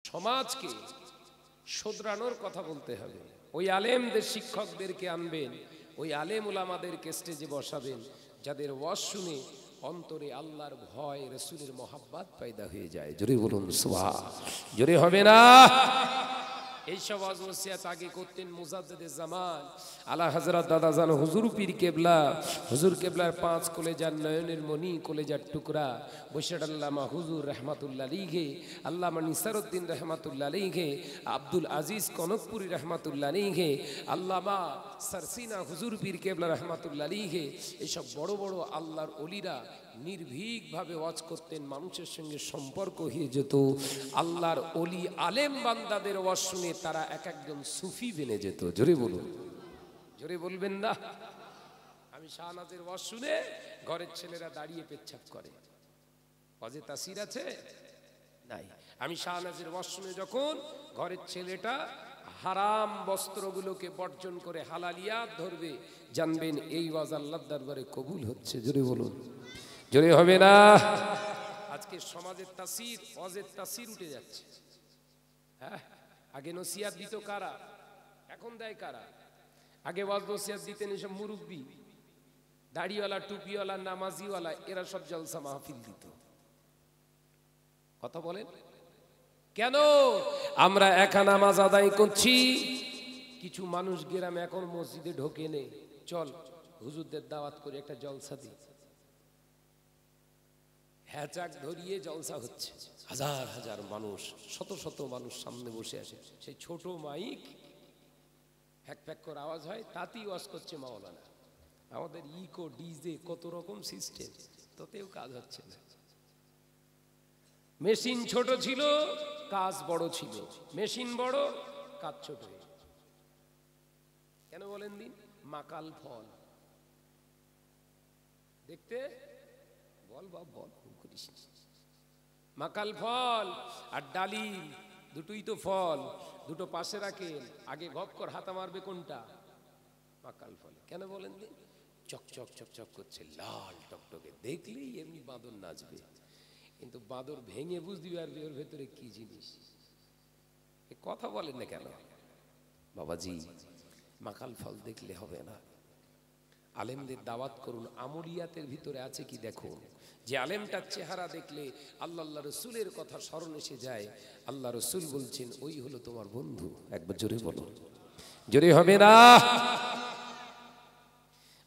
সমাজকে শোধরানোর কথা বলতে হবে। ওই আলেমদের শিক্ষকদেরকে আনবেন, ওই আলেম উলামাদেরকে স্টেজে বসাবেন, যাদের ওয়াজ শুনে অন্তরে আল্লাহর ভয়, রাসূলের মহব্বত পয়দা হয়ে যায়। জোরে বলুন সুবহান। জোরে হবে না? এইসব ওয়াজ নসিহত আগে করতেন মুজাদ্দিদে জামান আলা হযরত দাদাজান হুজুর পীর কেবলা। হুজুর কেবলার 5 কলেজার নয়নের মণি, কলেজার টুকরা বৈশাখ আল্লামা হুজুর রহমাতুল্লাহ আলাইহি, আল্লামা নিসারউদ্দিন রহমাতুল্লাহ আলাইহি, আব্দুল আজিজ কনকপুরী রহমাতুল্লাহ আলাইহি, আল্লামা সারসিনা হুজুর পীর কেবলা রহমাতুল্লাহ আলাইহি, এইসব বড় বড় আল্লাহর ওলিরা নির্ভীকভাবে ওয়াজ করতেন, মানুষের সঙ্গে সম্পর্ক হয়ে যেত। আল্লাহর ওলি আলেম বান্দাদের ওয়াজ শুনে তারা এক একজন সুফি বেনে যেত। জোরে বলুন, জোরে বলবেন না? আমি শাহনাজের ওয়াজ শুনে ঘরের ছেলেরা দাঁড়িয়ে পেচ্ছাপ করে, ওয়াজে তাসির আছে নাই? আমি শাহনাজের ওয়াজ শুনে যখন ঘরের ছেলেটা হারাম বস্ত্রগুলোকে বর্জন করে হালালিয়াত ধরবে, জানবেন এই ওয়াজ আল্লাহর দরবারে কবুল হচ্ছে। জোরে বলুন, জোরে হবে না? আজকে সমাজের তাসির, ওয়াজের তাসির উঠে যাচ্ছে। হ্যাঁ, আগে নসিহত দিত কারা, এখন দেয় কারা? আগে ওয়াজ নসিহত দিতেন এসব মুরব্বী, দাড়িওয়ালা, টুপিওয়ালা, নামাজিওয়ালা, এরা সব জলসা মাহফিল দিত। কথা বলেন কেন? আমরা একা নামাজ আদায় করছি, কিছু মানুষ গ্রামে এখন মসজিদে ঢোকে নেই, চল হুজুরদের দাওয়াত করে একটা জলসা দিই। হ্যাচাক ধরিয়ে জলসা হচ্ছে, হাজার হাজার মানুষ, শত শত মানুষ সামনে বসে আছে, সেই ছোট মাইক হ্যাক প্যাক করে আওয়াজ হয়, তাতেই ওয়াজ করছে মাওলানা। আমাদের ইকো, ডিজে, কত রকম সিস্টেম, তাতেও কাজ হচ্ছে না। মেশিন ছোট ছিল, কাজ বড় ছিল, মেশিন বড়, কাজ ছোট। কেন বলেন দিন? মাকাল ফল দেখতে বল বাপ বল, মাকাল ফল আর ডালিম দুটোই তো ফল, দুটো পাশে রাখে, আগে গপ কর হাতা মারবে কোনটা? মাকাল ফল। কেন বলেন দিন? চকচক চকচক করছে, লাল টকটকে, দেখলেই এমনি বাঁদর নাচবে, কিন্তু বাঁদর ভেঙে বুঝতে পারবে ওর ভেতরে কি জিনিস। এ কথা বলেন না কেন বাবাজি? মাকাল ফল দেখলে হবে না, আলেমদের দাওয়াত করুন। আমলিয়াতের ভিতরে আছে কি দেখুন। যে আলেমটার চেহারা দেখলে আল্লাহ রসুলের কথা স্মরণ এসে যায়, আল্লাহ রসুল বলছেন ওই হলো তোমার বন্ধু। একবার জোরে বলো, জোরে হবে না?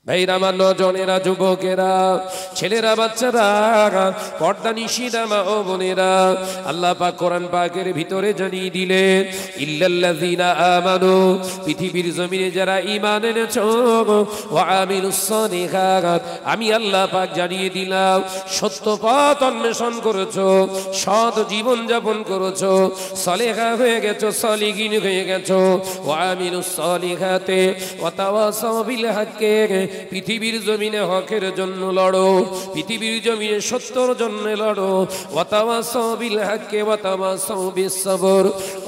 ভাইরা, আমার নজনেরা, যুবকেরা, ছেলেরা, বাচ্চারা, পর্দা নিশিদা মা ও বোনেরা, আল্লাহ পাক কোরআন পাকের ভিতরে জানিয়ে দিলেন, ইল্লাল্লাযীনা আমানু, পৃথিবীর জমিনে যারা ঈমান এনেছো, ওয়া আমিলুস সালিহাত, আমি আল্লাহ পাক জানিয়ে দিলাম, সত্য পথ অন্বেষণ করেছো, সৎ জীবন যাপন করেছো, সালেহা হয়ে গেছো, সালিহিন হয়ে গেছো, ওয়া আমিলুস সালিহাতে ওয়া তাওয়াসাউ বিল হাক্কি, পৃথিবীর জমিনে হকের জন্য লড়ো, পৃথিবীর জমিনে সত্যর জন্য লড়ো, ওয়া তাওয়াসাউ বিল হাক্কি ওয়া তাওয়াসাউ বিস সবর।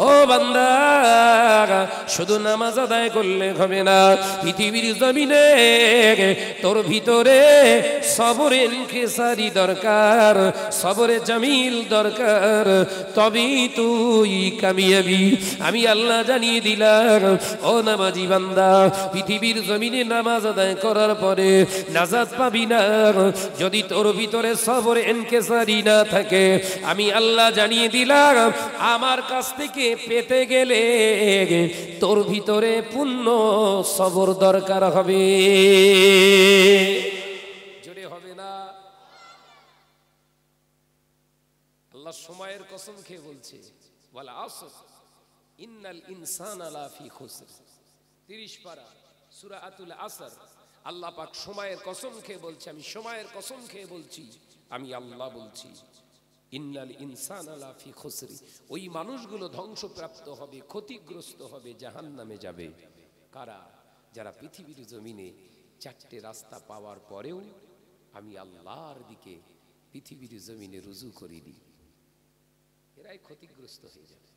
ও বান্দা, শুধু নামাজ আদায় করলে হবে না, পৃথিবীর জমিনে তোর ভিতরে সবরে ইনকিসারি দরকার, সবরে জামিল দরকার, তবেই তুই কামিয়াবি। আমি আল্লাহ জানিয়ে দিলাম, ও নামাজি বান্দা, পৃথিবীর জমিনে নামাজ আদায় করার পরে নাজাত পাবি না যদি তোর ভিতরে সবর ইনকিসারি না থাকে। আমি আল্লাহ জানিয়ে দিলাম, আমার কাছ থেকে পেতে গেলে তোর ভিতরে পূর্ণ সবর দরকার হবে। জোরে হবে না? আল্লাহ সময়ের কসম খেয়ে বলছে, ওয়াল আসর ইন্নাল ইনসানা লাফি খুসর। 30 পারা সূরা আতুল আসর। আল্লাহ পাক সময়ের কসম খেয়ে বলছে, আমি সময়ের কসম খেয়ে বলছি, আমি আল্লাহ বলছি, ইন্নাল ইনসানা লাফি খুসর। ওই মানুষগুলো ধ্বংসপ্রাপ্ত হবে, ক্ষতিগ্রস্ত হবে, জাহান্নামে যাবে। কারা? যারা পৃথিবীর জমিনে 4টে রাস্তা পাওয়ার পরেও আমি আল্লাহর দিকে পৃথিবীর জমিনে রুজু করিনি, এরাই ক্ষতিগ্রস্ত হয়ে যাবে।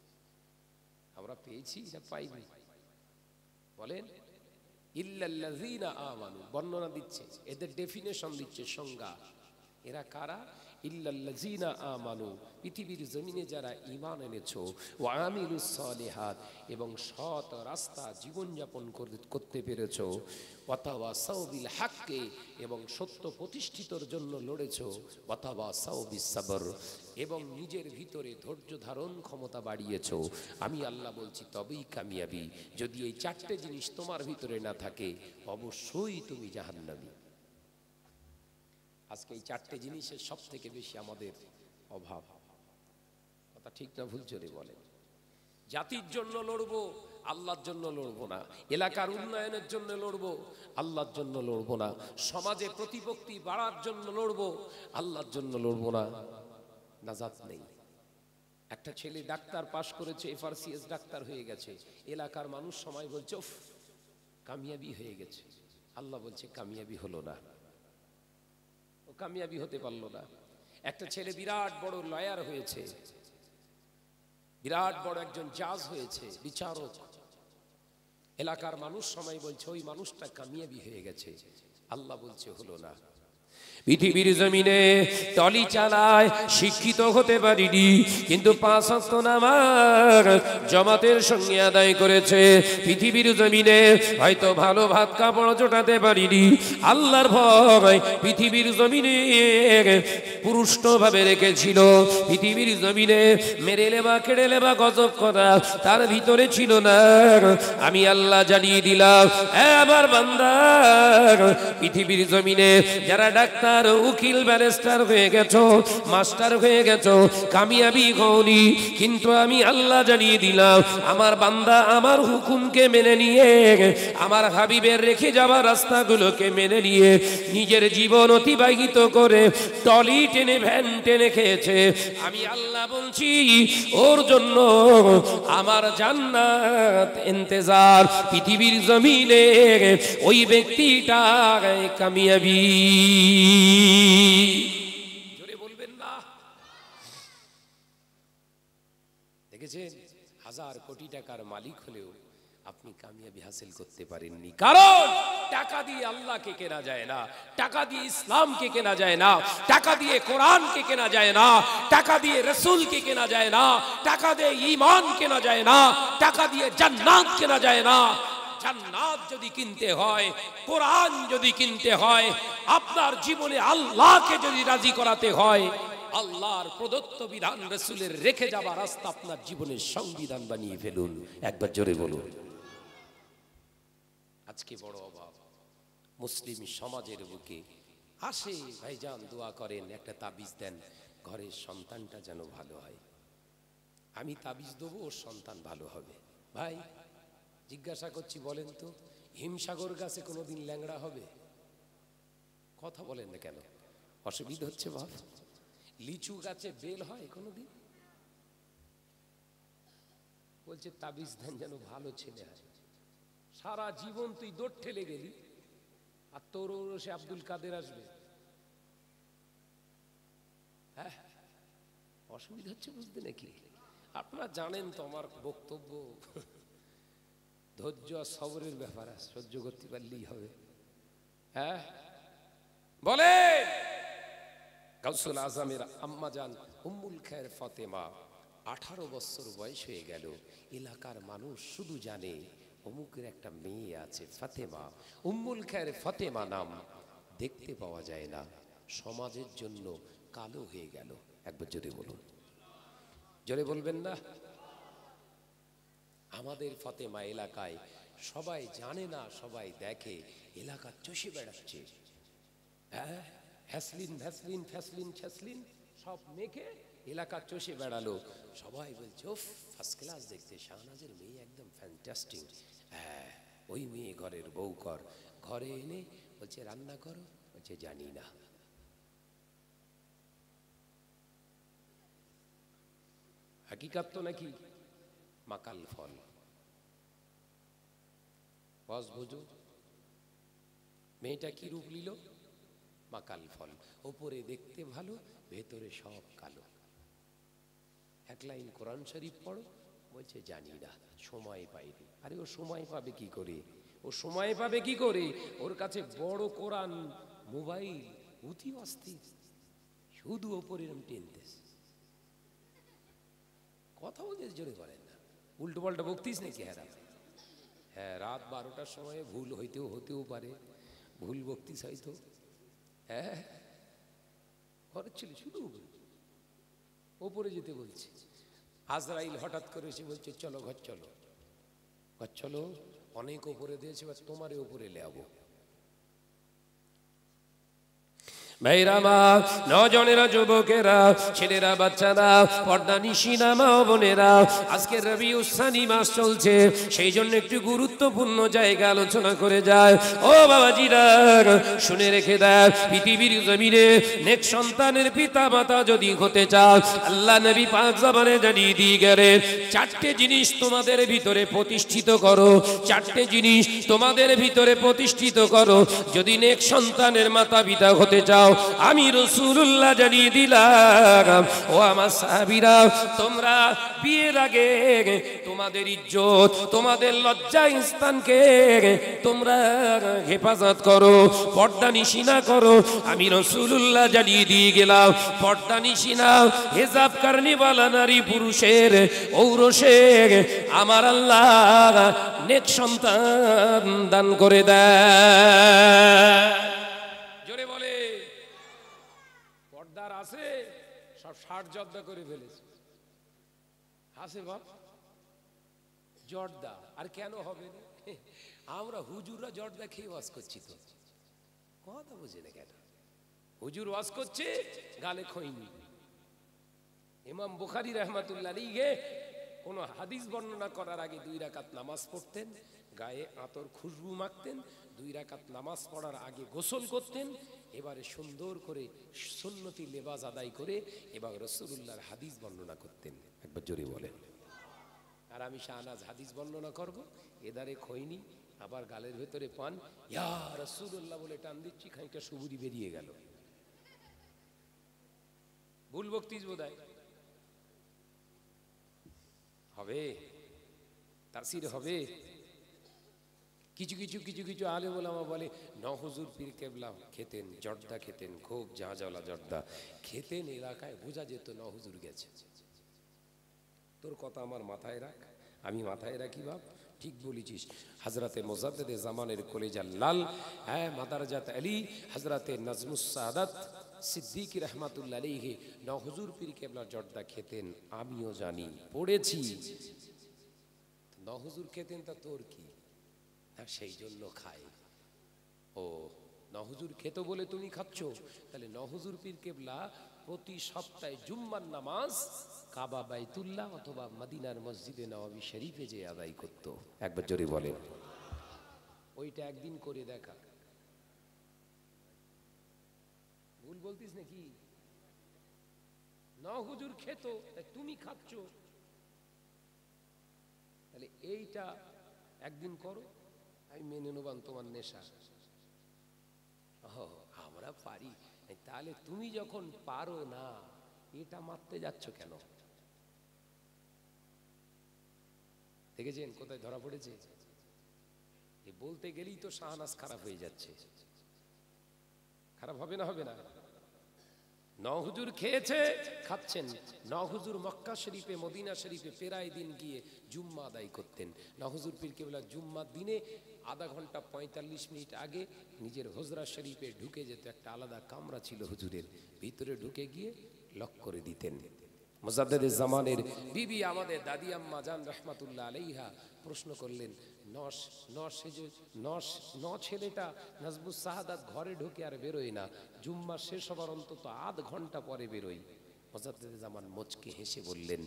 আমরা পেয়েছি না পাইনি? বলেন। ইল্লাল্লাযীনা আমানু, বর্ণনা দিচ্ছে, এদের ডেফিনেশন দিচ্ছে, সংজ্ঞা। এরা কারা? ইল্লাল্লাযীনা আমানু, পৃথিবীর জমিনে যারা ঈমান এনেছো, ওয়া আমিলুস সালিহাত, এবং সৎ রাস্তা জীবনযাপন করতে পেরেছো, ওয়া তাওয়াসাউ বিল হাক্কি, এবং সত্য প্রতিষ্ঠিতর জন্য লড়েছো, ওয়া তাওয়াসাউ বিস সাবর, এবং নিজের ভিতরে ধৈর্য ধারণ ক্ষমতা বাড়িয়েছো, আমি আল্লাহ বলছি তবেই কামিয়াবি। যদি এই চারটে জিনিস তোমার ভিতরে না থাকে, অবশ্যই তুমি জাহান্নামী। আজকে এই চারটে জিনিসের সব থেকে বেশি আমাদের অভাব। কথা ঠিক না ভুল জোরে বলেন? জাতির জন্য লড়বো, আল্লাহর জন্য লড়বো না। এলাকার উন্নয়নের জন্য লড়বো, আল্লাহর জন্য লড়বো না। সমাজে প্রতিপত্তি বাড়ার জন্য লড়বো, আল্লাহর জন্য লড়বো না। নাজাত নেই। একটা ছেলে ডাক্তার পাশ করেছে, এফআরসিএস ডাক্তার হয়ে গেছে, এলাকার মানুষ সময় বলছে উফ কামিয়াবি হয়ে গেছে। আল্লাহ বলছে কামিয়াবি হলো না, ও কামিয়াবি হতে পারলো না। একটা ছেলে বিরাট বড় লয়ার হয়েছে, বিরাট বড় একজন জাজ হয়েছে, বিচারক, এলাকার মানুষ সময় বলছে ওই মানুষটা কামিয়াবি হয়ে গেছে। আল্লাহ বলছে হলো না। পৃথিবীর জমিনে টলি চালায়, শিক্ষিত হতে পারিনি, কিন্তু 5 ওয়াক্ত নামাজ জামাতের সঙ্গে আদায় করেছে। পৃথিবীর জমিনে হয়তো ভালো ভাত কাপড় জোটাতে পারিনি, আল্লাহর ভয় পৃথিবীর জমিনে পুরুষ্টভাবে রেখেছিল। পৃথিবীর জমিনে মেরে লেবা কেড়ে লেবা গজব করা তার ভিতরে ছিল না। আমি আল্লাহ জানিয়ে দিলাম, আমার বান্দা, পৃথিবীর জমিনে যারা ডাক্তার, উকিল, ব্যারিস্টার হয়ে গেছো, মাস্টার হয়ে গেছো, কামিয়াবি হওনি, কিন্তু আমি আল্লাহ জানিয়ে দিলাম, আমার বান্দা আমার হুকুমকে মেনে নিয়ে, আমার হাবিবের রেখে যাওয়া রাস্তাগুলোকে মেনে নিয়ে নিজের জীবন অতিবাহিত করে টলি টেনে ভ্যান টেনে খেয়েছে, আমি আল্লাহ বলছি ওর জন্য আমার জান্নাত ইন্তজার। পৃথিবীর জমিনে ওই ব্যক্তিটা কামিয়াবি। জোরে বলবেন না? দেখেছেন, 1000 কোটি টাকার মালিক হলেও আপনি কামিয়াবি হাসিল করতে পারেননি, কারণ টাকা দিয়ে আল্লাহকে কেনা যায় না, টাকা দিয়ে ইসলামকে কেনা যায় না, টাকা দিয়ে কোরআনকে কেনা যায় না, টাকা দিয়ে রাসূলকে কেনা যায় না, টাকা দিয়ে ঈমান কেনা যায় না, টাকা দিয়ে জান্নাত কেনা যায় না। জান্নাত যদি কিনতে হয়, কোরআন যদি কিনতে হয়, আপনার জীবনে আল্লাহকে যদি রাজি করাতে হয়, আল্লাহর প্রদত্ত বিধান রাসূলের রেখে যাওয়া রাস্তা আপনার জীবনের সংবিধান বানিয়ে ফেলুন। একবার জোরে বলুন। আজকে বড় অভাব মুসলিম সমাজের বুকে। আসে ভাইজান, দোয়া করেন, একটা তাবিজ দেন, ঘরের সন্তানটা যেন ভালো হয়। আমি তাবিজ দেবো, ওর সন্তান ভালো হবে। ভাই জিজ্ঞাসা করছি, বলেন তো, হিমসাগর গাছে কোনোদিন ল্যাংড়া হবে? কথা বলেন না কেন? অসুবিধা হচ্ছে বাপ? লিচু গাছে বেল হয় কোনোদিন? বলছে তাবিজ দেন যেন ভালো ছেলে হয়। সারা জীবন তুই দৌড় ঠেলে গেলি, আর তোর সে আব্দুল কাদের আসবে? হ্যাঁ, অসুবিধা হচ্ছে বুঝতে নাকি? আপনারা জানেন তো আমার বক্তব্য ধৈর্য আর সবরের ব্যাপার আছে, সহ্য করতে পারলেই হবে। হ্যাঁ বলে, গাউসুল আজমের আম্মা জান উম্মুল খায়ের ফাতেমা 18 বছর বয়স হয়ে গেল, এলাকার মানুষ শুধু জানে অমুকের একটা মেয়ে আছে ফাতেমা, উম্মুল খায়ের ফাতেমা নাম, দেখতে পাওয়া যায় না, সমাজের জন্য কালো হয়ে গেল। একবার জোরে বলুন। জোরে বলবেন না? আমাদের ফাতেমা এলাকায় সবাই জানে না, সবাই দেখে, এলাকা চষে বেড়াচ্ছে। হ্যাঁ, হ্যাসলিন ভ্যাসলিন ফ্যাসলিন ছ্যাসলিন সব মেখে এলাকা চষে বেড়ালো। সবাই বলছে ওফ ফার্স্ট ক্লাস দেখতে, শাহনাজের মেয়ে একদম ফ্যান্টাস্টিক। হ্যাঁ, ওই মেয়ে ঘরের বউ কর। ঘরে এনে বলছে রান্না করো, বলছে জানি না। হাকিকাত তো নাকি মাকাল ফল। বস বুঝো, মেয়েটা কি রূপ নিল? মাকাল ফল। ওপরে দেখতে ভালো, ভেতরে সব কালো। এক লাইন কোরআন শরীফ পড়ো, বলছে জানি না, সময় পাইনি। আরে ও সময় পাবে কি করে? ও সময় পাবে কি করে? ওর কাছে বড় কোরআন, মোবাইল, অতি অস্থির। শুধু ওপরে এরম টেনতেছে, কথা বলতে জোরে করেন না, উল্টো পাল্টা বকতিস নাকি? হ্যাঁ, রাত 12টার সময় ভুল হতেও পারে, ভুল বকতিস হয়তো। হ্যাঁ, ঘরের ছেলে শুধু ওপরে যেতে বলছে। আজরাইল হঠাৎ করে এসে বলছে চলো ঘর চলো, ঘর চলো, অনেক ওপরে দিয়েছে, এবার তোমারে ওপরে লেয়াবো। ভাইরা মা, নজনেরা, যুবকেরা, ছেলেরা, বাচ্চারা, পর্দা নিশিনা মা বোনেরা, আজকে রবিউস সানি মাস চলছে, সেই জন্য একটু গুরুত্বপূর্ণ জায়গা আলোচনা করে যায়। ও বাবাজিরা, শুনে রেখে দেয়, পৃথিবীর জমিনে নেক সন্তানের পিতা মাতা যদি হতে চাও, আল্লাহ নবী পাক জবানে জানিয়ে দিয়ে গেলেন, চারটে জিনিস তোমাদের ভিতরে প্রতিষ্ঠিত করো, চারটে জিনিস তোমাদের ভিতরে প্রতিষ্ঠিত করো যদি নেক সন্তানের মাতা পিতা হতে চাও। আমি রাসূলুল্লাহ জানিয়ে দিলাম, ও আমার সাহাবীরা, তোমরা বিয়ের আগে তোমাদের ইজ্জত, তোমাদের লজ্জা স্থানকে তোমরা হেফাজত করো, পর্দা নিশিনা করো। আমি রাসূলুল্লাহ জানিয়ে দিয়ে গেলাম, পর্দা নিশিনা হিজাব কারণেওয়ালা নারী পুরুষের ঔরসে আমার আল্লাহ নেক সন্তান দান করে দেয়। জোরে বলে, পর্দার আছে সব ষাট জর্দা করে ফেলেছে, হাসে বাপ জর্দা। আর কেন হবে না? আমরা হুজুররা জর্দা খেয়ে ওয়াজ করছি, তো কথা বুঝে না কেন? হুজুর ওয়াজ করছে, গালে খৈনি। ইমাম বুখারী রাহমাতুল্লাহ আলাইহি কোন হাদিস বর্ণনা করার আগে 2 রাকাত নামাজ পড়তেন, গায়ে আতর খুশবু মাখতেন, 2 রাকাত নামাজ পড়ার আগে গোসল করতেন, এবারে সুন্দর করে সুন্নতি লেবাস আদায় করে এবার রাসূলুল্লাহর হাদিস বর্ণনা করতেন। একবার জোরে বলেন। আর আমি শাহনাজ হাদিস বর্ণনা করব, এদারে খৈনি, আবার গালের ভেতরে পান, ইয়া রাসূলুল্লাহ বলে টান দিচ্ছি, খানিকটা সুবুরি বেরিয়ে গেল। ভুল বক্তব্য বোধহয় হবে, তাফসীর হবে। কিছু কিছু আলেম ওলামা বলে নহুজুর পীর কেবলা খেতেন, জর্দা খেতেন, খুব ঝাঁঝাওয়ালা জর্দা খেতেন, এলাকায় বোঝা যেত নহুজুর গেছে। তোর কথা আমার মাথায় রাখ, আমি মাথায় রাখি বাপ, ঠিক বলেছিস। হযরতে মুজাদ্দিদে জামানের কলেজার লাল, হ্যাঁ, মাদারজাত আলী হযরতে নাজমুস সাদাত সিদ্দিক রহমাতুল্লাহ আলাইহি নহুজুর পীর কেবলা জর্দা খেতেন, আমিও জানি, পড়েছি। নহুজুর খেতেন, তা তোর কি? সেই জন্য খাই। ও নহুজুর খেত বলে তুমি খাচ্ছ? তাহলে নহুজুর পীর কেবলা প্রতি সপ্তাহে জুম্মার নামাজ কাবা বাইতুল্লাহ অথবা মদিনার মসজিদে নববী শরীফে যে আদায় করত। একবার জোরে বলেন। ওইটা একদিন করে দেখা। ভুল বলতিস নাকি? নহুজুর খেত, তাই তুমি খাচ্ছ, তাহলে এইটা একদিন করো, আমি মেনে নেবান তোমার নেশা। আমরা পারি, তাহলে তুমি যখন পারো না, এটা মারতে যাচ্ছ কেন? দেখেছেন কোথায় ধরা পড়েছে? বলতে গেলেই তো শাহনাজ খারাপ হয়ে যাচ্ছে। খারাপ হবে না? হবে না? নহুজুর খেয়েছে, খাচ্ছেন। নহুজুর মক্কা শরীফে, মদিনা শরীফে প্রায় দিন গিয়ে জুম্মা আদায় করতেন। নহুজুর পীর কেবলা জুম্মার দিনে আধা ঘন্টা 45 মিনিট আগে নিজের হুজরা শরীফে ঢুকে যেত। একটা আলাদা কামরা ছিল হুজুরের, ভিতরে ঢুকে গিয়ে লক করে দিতেন। মুজাদ্দিদে জামানের বিবি আমাদের দাদি আম্মা জান রহমাতুল্লাহ আলাইহা প্রশ্ন করলেন, ছেলেটা নাজমুস সাহাদাত ঘরে ঢুকে আর বেরোয় না, জুম্মা শেষ হবার অন্তত আধ ঘন্টা পরে বেরোয়। মুজাদ্দিদে জামান মুচকি হেসে বললেন,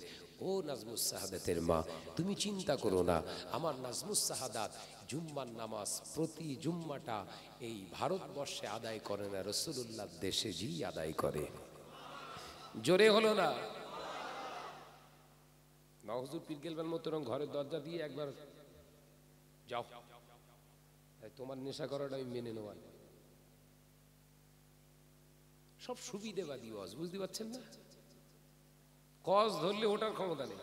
ও নাজমুস সাহাদাতের মা, তুমি চিন্তা করো না, আমার নাজমুস সাহাদাত জুম্মার নামাজ প্রতি জুম্মাটা এই ভারতবর্ষে আদায় করে না, রাসূলুল্লাহর দেশে জি আদায় করে। জোরে হলো না? নহুজুর পীর কেবলার মতো ঘরের দরজা দিয়ে একবার যাও, তোমার নেশা করাটা আমি মেনে নেওয়া। সব সুবিধেবাদী ওয়াজ, বুঝতে পারছেন না? কজ ধরলে ওটার ক্ষমতা নেই।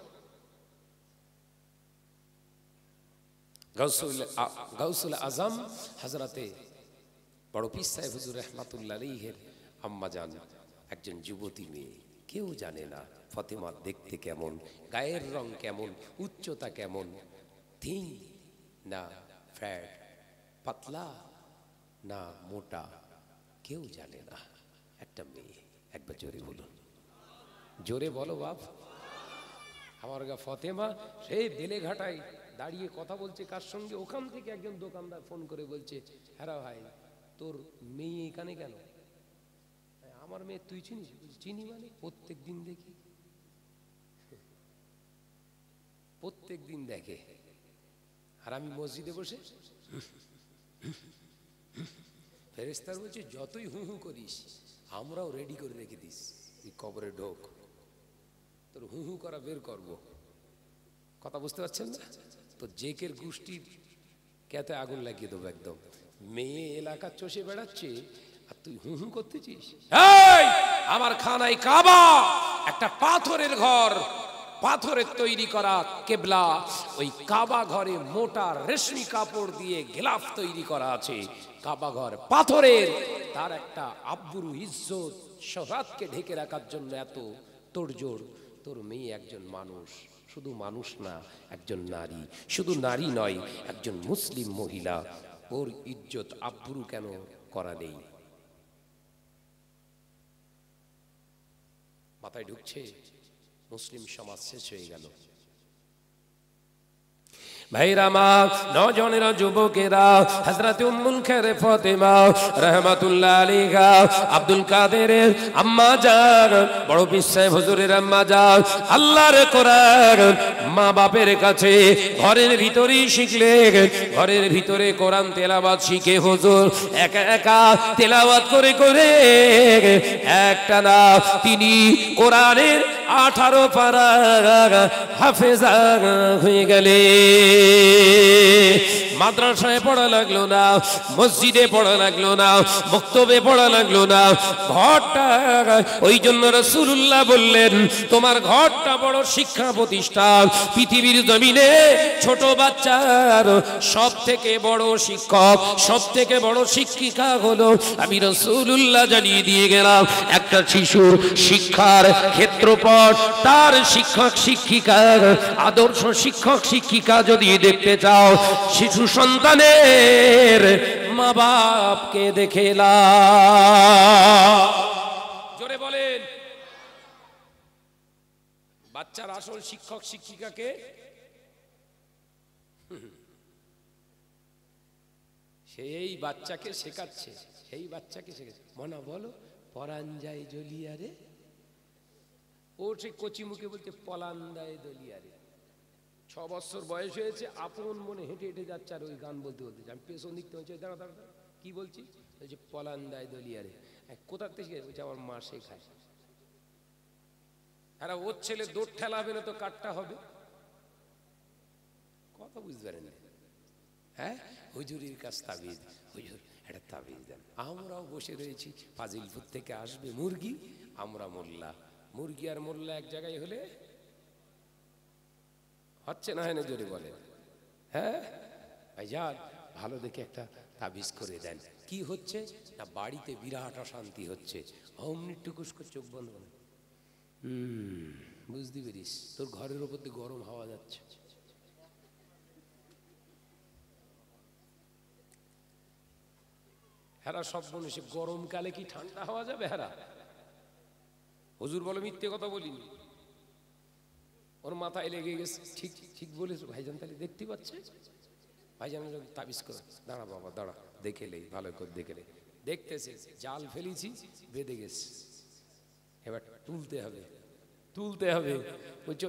গাউসুল আজম হযরতে বড় পীর সাহেব হুজুর রহমাতুল্লাহ আলাইহির আম্মা জান একজন যুবতী মেয়ে, কেউ জানে না ফাতেমা দেখতে কেমন, গায়ের রং কেমন, উচ্চতা কেমন, থিন না ফ্যাট, পাতলা না মোটা, কেউ জানে না। একটা মেয়ে, একবার জোরে বলুন, জোরে বলো বাপ। আমার গা ফাতেমা সেই বেলেঘাটায় দাঁড়িয়ে কথা বলছে কার সঙ্গে, ওখান থেকে একজন দোকানদার ফোন করে বলছে, হ্যাঁ ভাই তোর মেয়ে এখানে কেন? আমার মেয়ে তুই চিনিস? চিনি মানে প্রত্যেক দিন দেখি, প্রত্যেক দিন দেখে। আর আমি মসজিদে বসে, ফেরেশতার বলছে যতই হু হু করিস আমরাও রেডি করে রেখে দিস, তুই কবরে ঢোক, তোর হু হু করা বের করবো। কথা বুঝতে পারছেন না? তো জেকের গোষ্ঠীর কেতে আগুন লাগিয়ে দেবো একদম। মেয়ে এলাকা চষে বেড়াচ্ছে আর তুই হু হু করতেছিস। আমার খানায় কাবা, একটা পাথরের ঘর, পাথরের তৈরি করা কেবলা, ওই কাবা ঘরে মোটা রেশমি কাপড় দিয়ে গিলাফ তৈরি করা আছে। কাবা ঘর পাথরের, তার একটা আব্রু ইজ্জত শহরতকে ঢেকে রাখার জন্য এত তোড়জোড়। তোর মেয়ে একজন মানুষ, শুধু মানুষ না, একজন নারী, শুধু নারী নয়, একজন মুসলিম মহিলা, ওর ইজ্জত আব্রু কেন করা নেই? মাথায় ঢুকছে? মুসলিম সমাজ শেষ হয়ে গেল। ভাইরা মা, নজনেরা, যুবকেরা, হযরত উম্মুল খায়র ফাতেমা রাহমাতুল্লাহ আলাইহা, আব্দুল কাদেরের আম্মা জান, বড় পীর সাহেব হুজুরের আম্মা জান, আল্লাহর কোরআন মা বাপের কাছে ঘরের ভিতরেই শিখলেন। ঘরের ভিতরে কোরআন তেলাওয়াত শিখে হুজুর একা একা তেলাওয়াত করে করে একটা না তিনি কোরআনের 18 পারা হাফেজা হয়ে গেলে। মাদ্রাসায় পড়া লাগলো না, মসজিদে পড়া লাগলো না, মক্তবে পড়া লাগলো না, ঘরটা, ওই জন্য রাসূলুল্লাহ বললেন তোমার ঘরটা বড় শিক্ষা প্রতিষ্ঠান। পৃথিবীর জমিনে ছোট বাচ্চার সব থেকে বড় শিক্ষক, সব থেকে বড় শিক্ষিকা হলো আমি রাসূলুল্লাহ জানিয়ে দিয়ে গেলাম। একটা শিশুর শিক্ষার ক্ষেত্রপট, তার শিক্ষক শিক্ষিকার আদর্শ শিক্ষক শিক্ষিকা যদি দেখতে চাও, শিশু সন্তানের মা বাপকে দেখে নাও। জোরে বলেন। বাচ্চার আসল শিক্ষক শিক্ষিকাকে সেই বাচ্চাকে শেখাচ্ছে, সেই বাচ্চাকে শেখাচ্ছে। মনা বলো পরাণ যায় জ্বলিয়ারে, ও সে কচি মুখে বলছে পলান দেয় দলিয়ারে। 6 বছর বয়স হয়েছে, আপন মনে হেঁটে হেঁটে যাচ্ছে আর ওই গান বলতে বলতে, আমি পেছন দিকতে হচ্ছে দাঁড়া দাঁড়া, কি বলছি? বলছে পলান দেয় দলিয়ারে। কোথা থেকে বলছে আমার মা শেখায়। আর ওর ছেলে দৌড় ঠেলা হবে না তো কাটটা হবে। কথা বুঝতে পারেন? হ্যাঁ, হুজুরির কাছ তাবিজ, হুজুর একটা তাবিজ দেন। আমরাও বসে রয়েছি, ফাজিলপুর থেকে আসবে মুরগি, আমরা মোল্লা। মুরগি আর মোল্লা এক জায়গায় হলে হচ্ছে না, হয় না? জোরে বলে। হ্যাঁ ভাইজান, ভালো দেখে একটা তাবিজ করে দেন। কি হচ্ছে না, বাড়িতে বিরাট অশান্তি হচ্ছে। অমনি টুকুস করে চোখ বন্ধ করে, বুঝতে পেরিস তোর ঘরের উপর দিয়ে গরম হাওয়া যাচ্ছে। হেরা সব মনে, সে গরমকালে কি ঠান্ডা হওয়া যাবে? হেরা হুজুর বলো মিথ্যে কথা বলিনি, ওর মাথায় লেগে গেছে। ঠিক ঠিক বলেছ ভাইজান, তাহলে দেখতে পাচ্ছে ভাইজান তাবিজ করে। দাঁড়া বাবা দাঁড়া, দেখে লে, ভালো করে দেখে লে। দেখতেছে জাল ফেলেছি, বেঁধে গেছে, এবার তুলতে হবে, তুলতে হবে। বলছে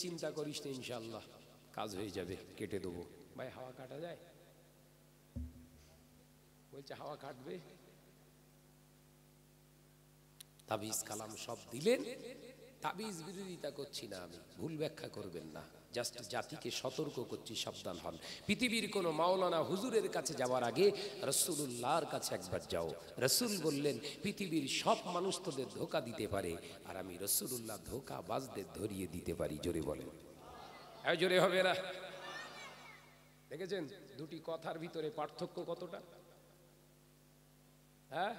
চিন্তা করিস না, ইনশাল্লাহ কাজ হয়ে যাবে, কেটে দেবো। ভাই হাওয়া কাটা যায়? বলছে হাওয়া কাটবে। তাবিজ কালাম সব দিলেন। তাবিজ বিরোধিতা করছি না আমি, ভুল ব্যাখ্যা করবেন না, জাস্ট জাতিকে সতর্ক করছি, সাবধান হন। পৃথিবীর কোন মাওলানা হুজুরের কাছে যাওয়ার আগে রাসূলুল্লাহর কাছে একবার যাও। রাসূল বললেন পৃথিবীর সব মানুষ তোদের ধোঁকা দিতে পারে, আর আমি রাসূলুল্লাহ ধোঁকাবাজদের ধরিয়ে দিতে পারি। জোরে বলেন, জোরে হবে না? দেখেছেন দুটি কথার ভিতরে পার্থক্য কতটা? হ্যাঁ,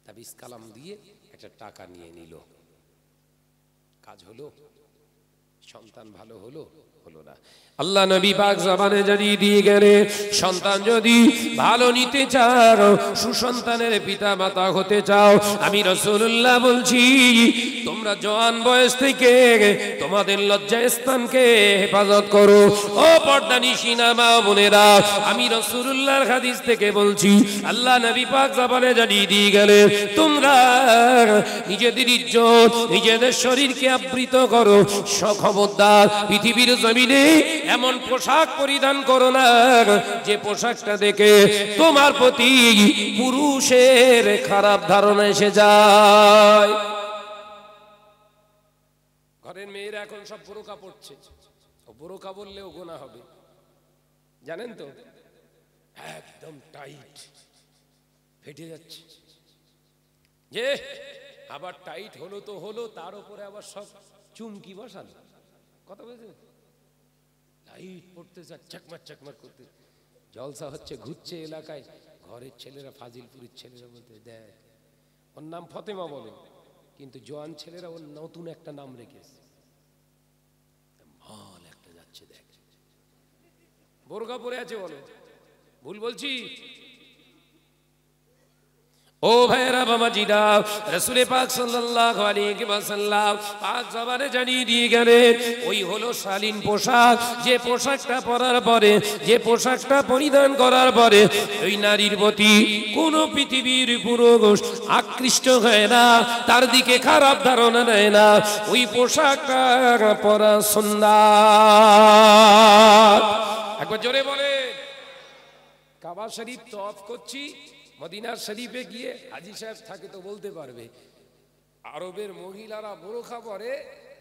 তাবিজ কালাম দিয়ে একটা টাকা নিয়ে নিল। কাজ হলো? সন্তান ভালো হলো? হলো না। আল্লাহ নবী পাক জবানে জানিয়ে দিয়ে গেলেন, সন্তান যদি ভালো নিতে চাও, সুসন্তানের পিতা মাতা হতে চাও, আমি রাসূলুল্লাহ বলছি তোমরা জওয়ান বয়স থেকে তোমাদের লজ্জা স্থানকে হেফাজত করো। ও পর্দানিশী মা বোনেরা, আমি রাসূলুল্লাহর হাদিস থেকে বলছি, আল্লাহ নবী পাক জবানে জানিয়ে দিয়ে গেলেন, তোমরা নিজেদের ইজ্জত, নিজেদের শরীরকে আবৃত করো। খবরদার পৃথিবীর জমিনে এমন পোশাক পরিধান করো না যে পোশাকটা দেখে তোমার প্রতি পুরুষের খারাপ ধারণা এসে যায়। ঘরের মেয়েরা এখন সব বোরকা পড়ছে, বোরকা বললেও গোনা হবে, জানেন তো? একদম টাইট, ফেটে যাচ্ছে। যে আবার টাইট হলো তো হলো, তার উপরে আবার সব চুমকি বসানো, কথা বলছেন? লাইট পড়তে চাকমাক চাকমাক করতে, জলসা হচ্ছে, ঘুরছে এলাকায়। ঘরের ছেলেরা, ফাজিলপুরের ছেলেরা বলতে, দেখ ওর নাম ফতেমা বলে, কিন্তু জোয়ান ছেলেরা ওর নতুন একটা নাম রেখেছে, মাল একটা যাচ্ছে, দেখ বোরকা পরে আছে, বলো ভুল বলছি? ও ভাইরা বাবাজিরা, রাসূল পাক সাল্লাল্লাহু আলাইহি ওয়াসাল্লাম পাক জবানে জানিয়ে দিয়ে গেলেন, ওই হলো শালীন পোশাক, যে পোশাকটা পরার পরে, যে পোশাকটা পরিধান করার পরে ওই নারীর প্রতি কোন পৃথিবীর পুরুষ আকৃষ্ট হয় না, তার দিকে খারাপ ধারণা নেয় না। ওই পোশাকটা পরা সুন্নাত। একবার জোরে বলে। কাবা শরীফ তওয়াফ করছি, মদিনার শরীফে গিয়ে হাজী সাহেব থাকে তো বলতে পারবে, আরবের মহিলারা বোরখা পরে,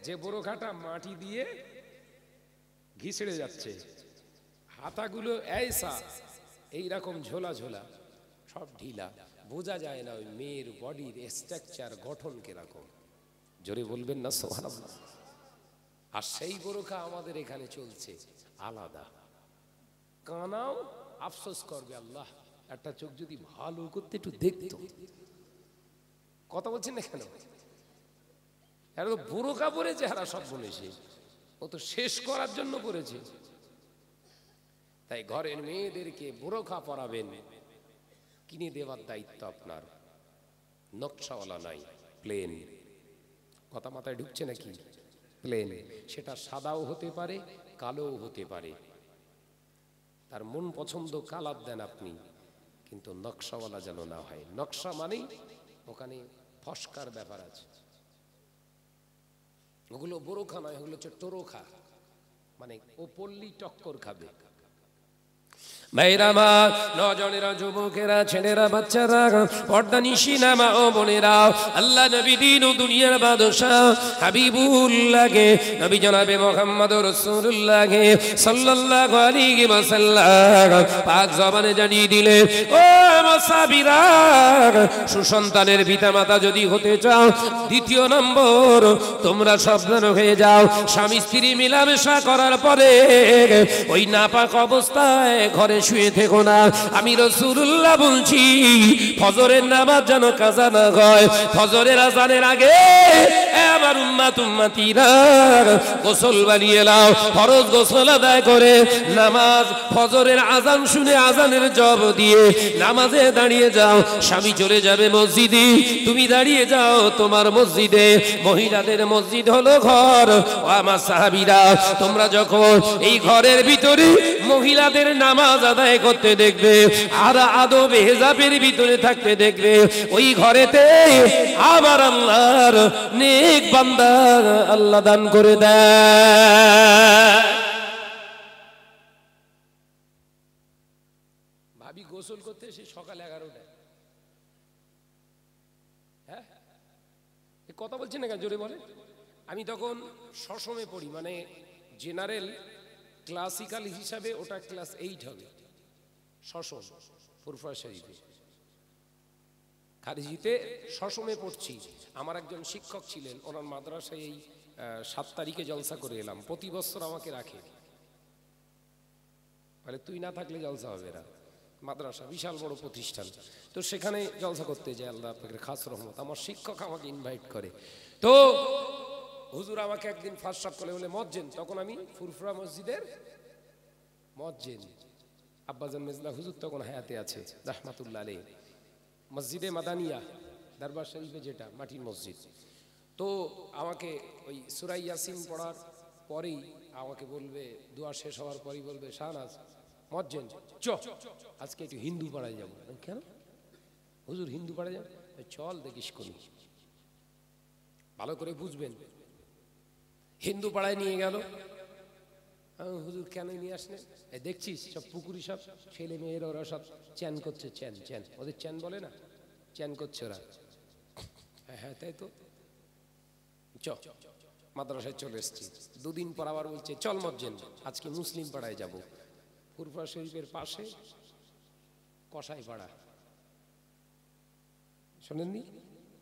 যে বোরখাটা মাটি দিয়ে ঘিসড়ে যাচ্ছে, হাতাগুলো এইসা এইরকম ঝোলা ঝোলা, সব ঢিলা, বোঝা যায় না ওই মেয়ের বডির স্ট্রাকচার, গঠন কিরকম। জোরে বলবেন না সুবহানাল্লাহ। আর সেই বোরখা আমাদের এখানে চলছে আলাদা। কানাও আফসোস করবে, আল্লাহ একটা চোখ যদি ভালো করতে একটু দেখতো। কথা বলছেন না কেন? এরা তো বোরকা পরেছে, হারা সব বলেছে, ও তো শেষ করার জন্য করেছে। তাই ঘরের মেয়েদেরকে বোরকা পরাবেন, কিনে দেওয়ার দায়িত্ব আপনার। নকশাওয়ালা নাই, প্লেন। কথা মাথায় ঢুকছে নাকি? প্লেন, সেটা সাদাও হতে পারে, কালোও হতে পারে, তার মন পছন্দ কালার দেন আপনি, কিন্তু নকশাওয়ালা যেন না হয়। নকশা মানেই ওখানে ফস্কার ব্যাপার আছে। ওগুলো বোরখা নয়, ওগুলো হচ্ছে টোরখা, মানে ও পল্লী টক্কর খাবে। ভাইরা মা, নজনেরা, যুবকেরা, ছেলেরা, বাচ্চারা, পর্দানিশী মা ও বোনেরা, আল্লাহ নবী দিন ও দুনিয়ার বাদশাহ হাবিবুল্লাহকে, নবী জনাবে মুহাম্মদুর রাসূলুল্লাহকে সাল্লাল্লাহু আলাইহি ওয়াসাল্লাম পাক জবানে জানিয়ে দিলেন, ও মুসাফিরা, সুসন্তানের পিতামাতা যদি হতে চাও, দ্বিতীয় নম্বর তোমরা সাবধান হয়ে যাও, স্বামী স্ত্রী মিলামেশা করার পরে ওই নাপাক অবস্থায় ঘরে শুয়ে থেকো না। আমি রাসূলুল্লাহ বলছি, ফজরের নামাজ যেন কাজা না হয়। ফজরের আজানের আগে আমার উম্মতিরা গোসল বানিয়ে নাও, ফরজ গোসল আদায় করে নামাজ, ফজরের আজান শুনে আজানের জবাব দিয়ে নামাজে দাঁড়িয়ে যাও। স্বামী চলে যাবে মসজিদে, তুমি দাঁড়িয়ে যাও তোমার মসজিদে। মহিলাদের মসজিদ হলো ঘর। ও আমার সাহাবীরা, তোমরা যখন এই ঘরের ভিতরে মহিলাদের নামাজ আদায় করতে দেখবে আর আদব হেজাবের ভিতরে থাকতে দেখবে, ওই ঘরেতে আমার আল্লাহর নেক বান্দা আল্লাহ দান করে দেয়। ভাবি গোসল করতে এসে সকাল 11টায়, হ্যাঁ কথা বলছি না কেন? জোরে বলে। আমি তখন সসমে পড়ি, মানে জেনারেল ক্লাসিক্যাল হিসাবে ওটা ক্লাস 8 হবে। সসম ফুরফুরা শরীফে খারিজিতে সসমে পড়ছি। আমার একজন শিক্ষক ছিলেন, ওনার মাদ্রাসায় এই 7 তারিখে জলসা করে এলাম। প্রতি বছর আমাকে রাখে, বলে তুই না থাকলে জলসা হবে না। মাদ্রাসা বিশাল বড় প্রতিষ্ঠান। তো সেখানে জলসা করতে যায়, আল্লাহ পাকের খাস রহমত। আমার শিক্ষক আমাকে ইনভাইট করে। তো হুজুর আমাকে একদিন ফার্স্ট সাপ করে বলে মজ্জেন, তখন আমি ফুরফুরা মসজিদের মজ্জেন। আব্বাজান মেজলা হুজুর তখন হায়াতে আছে রাহমাতুল্লাহ আলাইহি, মসজিদে মাদানিয়া দরবার শরীফে, যেটা মাটির মসজিদ। তো আমাকে ওই সূরা ইয়াসিন পড়ার পরেই আমাকে বলবে, দোয়া শেষ হওয়ার পরেই বলবে, শাহনাজ মজ্জেন চ আজকে একটু হিন্দু পাড়ায় যাবো। কেন হুজুর হিন্দু পাড়ায় যাবো? চল দেখিস কোন, ভালো করে বুঝবেন। হিন্দু পাড়ায় নিয়ে গেল। হুজুর কেন নিয়ে আসলেন? দেখছিস সব পুকুরি, সব ছেলে মেয়েরা, ওরা সব চ্যান করছে, চ্যান চ্যান, ওদের চ্যান বলে না, চ্যান করছে ওরা। হ্যাঁ তাই তো, চ মাদ্রাসায় চলে এসছি। দুদিন পর আবার বলছে চল মজ্জেন আজকে মুসলিম পাড়ায় যাব। ফুরফুরা শরীফের পাশে কসাই পাড়া, শোনেননি?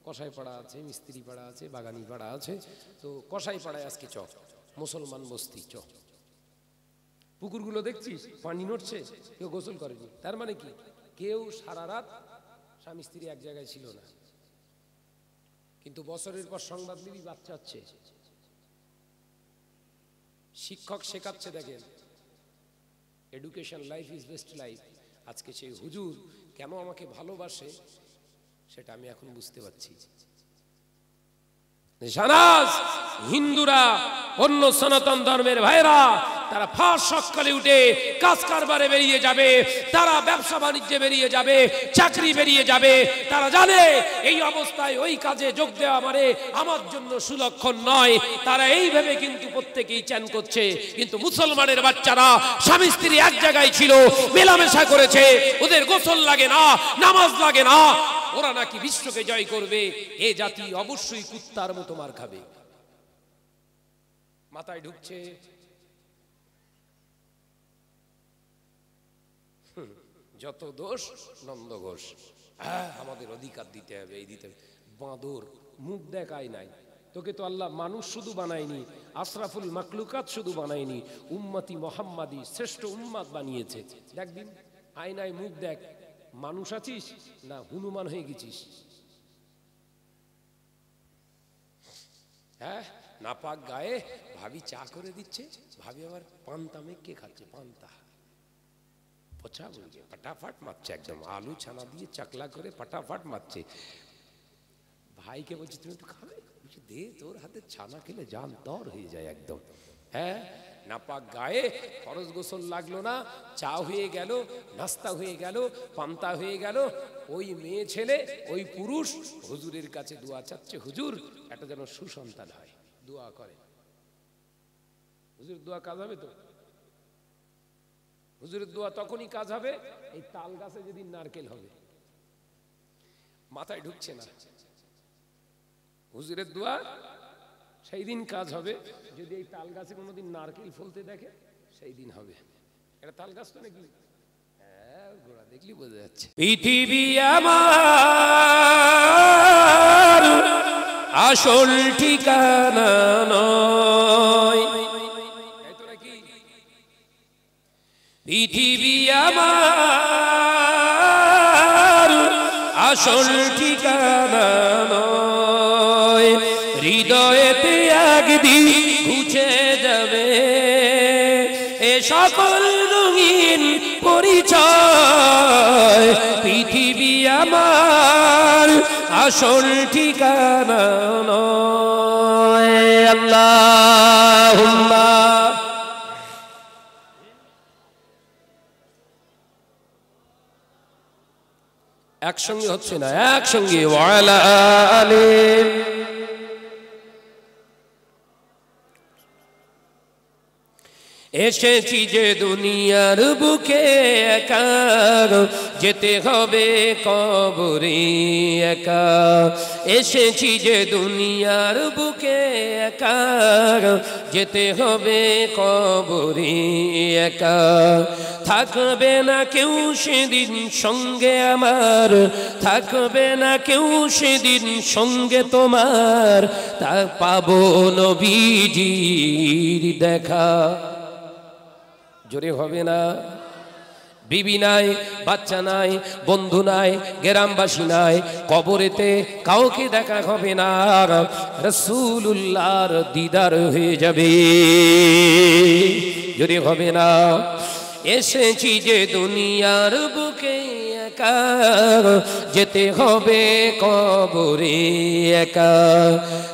কসাই পাড়া আছে, মিস্ত্রি পাড়া আছে, বাগানি পাড়া আছে। তো কসাই পাড়ায় আজকে চ, মুসলমান বস্তি, চ। পুকুরগুলো দেখছিস পানি নড়ছে, কেউ গোসল করেনি। তার মানে কি, কেউ সারা রাত স্বামী স্ত্রী এক জায়গায় ছিল না। কিন্তু বছরের পর সংবাদ নিবি বাচ্চা হচ্ছে, শিক্ষক শেখাচ্ছে। দেখেন, education life is best life. আজকে সেই হুজুর কেন আমাকে ভালোবাসে সেটা আমি এখন বুঝতে পারছি। জানাজ হিন্দুরা, অন্য সনাতন ধর্মের ভাইরা, তারা ফাঁস সকালে উঠে কাজ কারবারে বেরিয়ে যাবে, তারা ব্যবসা বাণিজ্যে বেরিয়ে যাবে, চাকরি বেরিয়ে যাবে। তারা জানে এই অবস্থায় ওই কাজে যোগ দেওয়া মানে আমার জন্য সুলক্ষণ নয়। তারা এইভাবে কিন্তু প্রত্যেকেই চ্যান করছে। কিন্তু মুসলমানের বাচ্চারা স্বামী স্ত্রী এক জায়গায় ছিল, মেলামেশা করেছে, ওদের গোসল লাগে না, নামাজ লাগে না, ওরা নাকি বিশ্বকে জয় করবে। এ জাতি অবশ্যই কুত্তার মতো মার খাবে। মাথায় ঢুকছে যত দোষ নন্দ ঘোষ, আমাদের অধিকার দিতে হবে, এই দিতে হবে। বাঁদর, মুখ দেখায় নাই তোকে তো আল্লাহ মানুষ শুধু বানায়নি, আশরাফুল মাকলুকাত শুধু বানায়নি, উম্মতি মোহাম্মদী শ্রেষ্ঠ উম্মাদ বানিয়েছে। দেখদিন আয়নায় মুখ দেখ, মানুষ আছিস না হনুমান হয়ে গেছিস? হ্যাঁ, নাপাক গায়ে ভাবি চা করে দিচ্ছে, ভাবি আবার পান্তা মেখে খাচ্ছে, পান্তা পচা বলছে, ফাটাফাট মারছে, একদম আলু ছানা দিয়ে চাকলা করে ফাটাফাট মারছে। ভাইকে বলছে তুমি তো খাবে, বলছে দে, তোর হাতে ছানা খেলে জান তর হয়ে যায় একদম। হ্যাঁ, নাপাক গায়ে ফরজ গোসল লাগলো না, চা হয়ে গেল, নাস্তা হয়ে গেল, পান্তা হয়ে গেল। ওই মেয়ে ছেলে, ওই পুরুষ হুজুরের কাছে দোয়া চাচ্ছে, হুজুর একটা যেন সুসন্তান হয়, দোয়া করে। হুজুর দোয়া কাজ হবে তো? হুজুরের দোয়া তখনই কাজ হবে এই তাল গাছে যেদিন নারকেল হবে। মাথায় ঢুকছে না, হুজুরের দোয়া সেই দিন কাজ হবে যদি এই তাল গাছে কোনোদিন নারকেল ফলতে দেখে, সেই দিন হবে। এটা তাল গাছ তো নাকি? হ্যাঁ, গোড়া দেখলি বোঝা যাচ্ছে। পৃথিবী আমার আসল ঠিকানা নয়, পৃথিবী আমার আসল ঠিকানা নয়, হৃদয়েতে একদিন ঘুচে যাবে এ সকল রঙিন পরিচয়। পৃথিবী আমার আসল ঠিকানা নয়। আল্লাহুম্মা একসঙ্গে হচ্ছে না, একসঙ্গে ওয়ালা আলিম। এসেছি যে দুনিয়ার বুকে একা, যেতে হবে কবরে একা। এসেছি যে দুনিয়ার বুকে একা, যেতে হবে কবরে একা। থাকবে না কেউ সেদিন সঙ্গে আমার, থাকবে না কেউ সেদিন সঙ্গে তোমার, তা পাবো নবীজির দেখা। জোরে হবে না? বিবি নাই, বাচ্চা নাই, বন্ধু নাই, গ্রামবাসী নাই, কবরেতে কাউকে দেখা হবে না, রাসূলুল্লাহর দিদার হয়ে যাবে। যদি হবে না, এসেছি যে দুনিয়ার বুকে একা, যেতে হবে কবরে একা,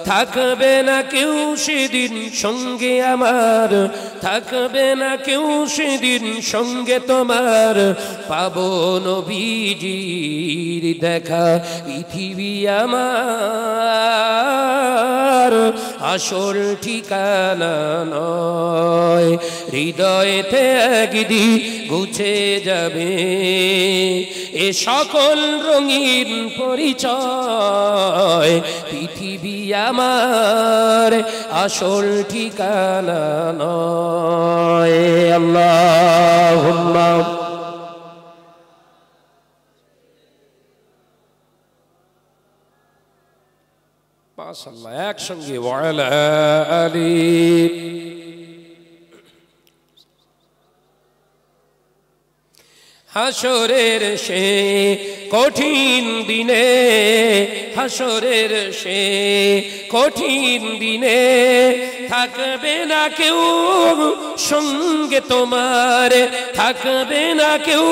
থাকবে না কেউ সেদিন সঙ্গে আমার, থাকবে না কেউ সেদিন সঙ্গে তোমার, পাবো নবীজির দেখা। পৃথিবী আমার আসল ঠিকানা নয়, হৃদয়েতে একদিন গুছে যাবে এ সকল রঙিন পরিচয়। পৃথিবী আমার আসল ঠিকানা নয়। আল্লাহুম্মা মাশাআল্লাহ, একসঙ্গে ওয়ালা আলি। হাসরের সে কঠিন দিনে, হাসরের সে কঠিন দিনে, থাকবে না কেউ সঙ্গে তোমার, থাকবে না কেউ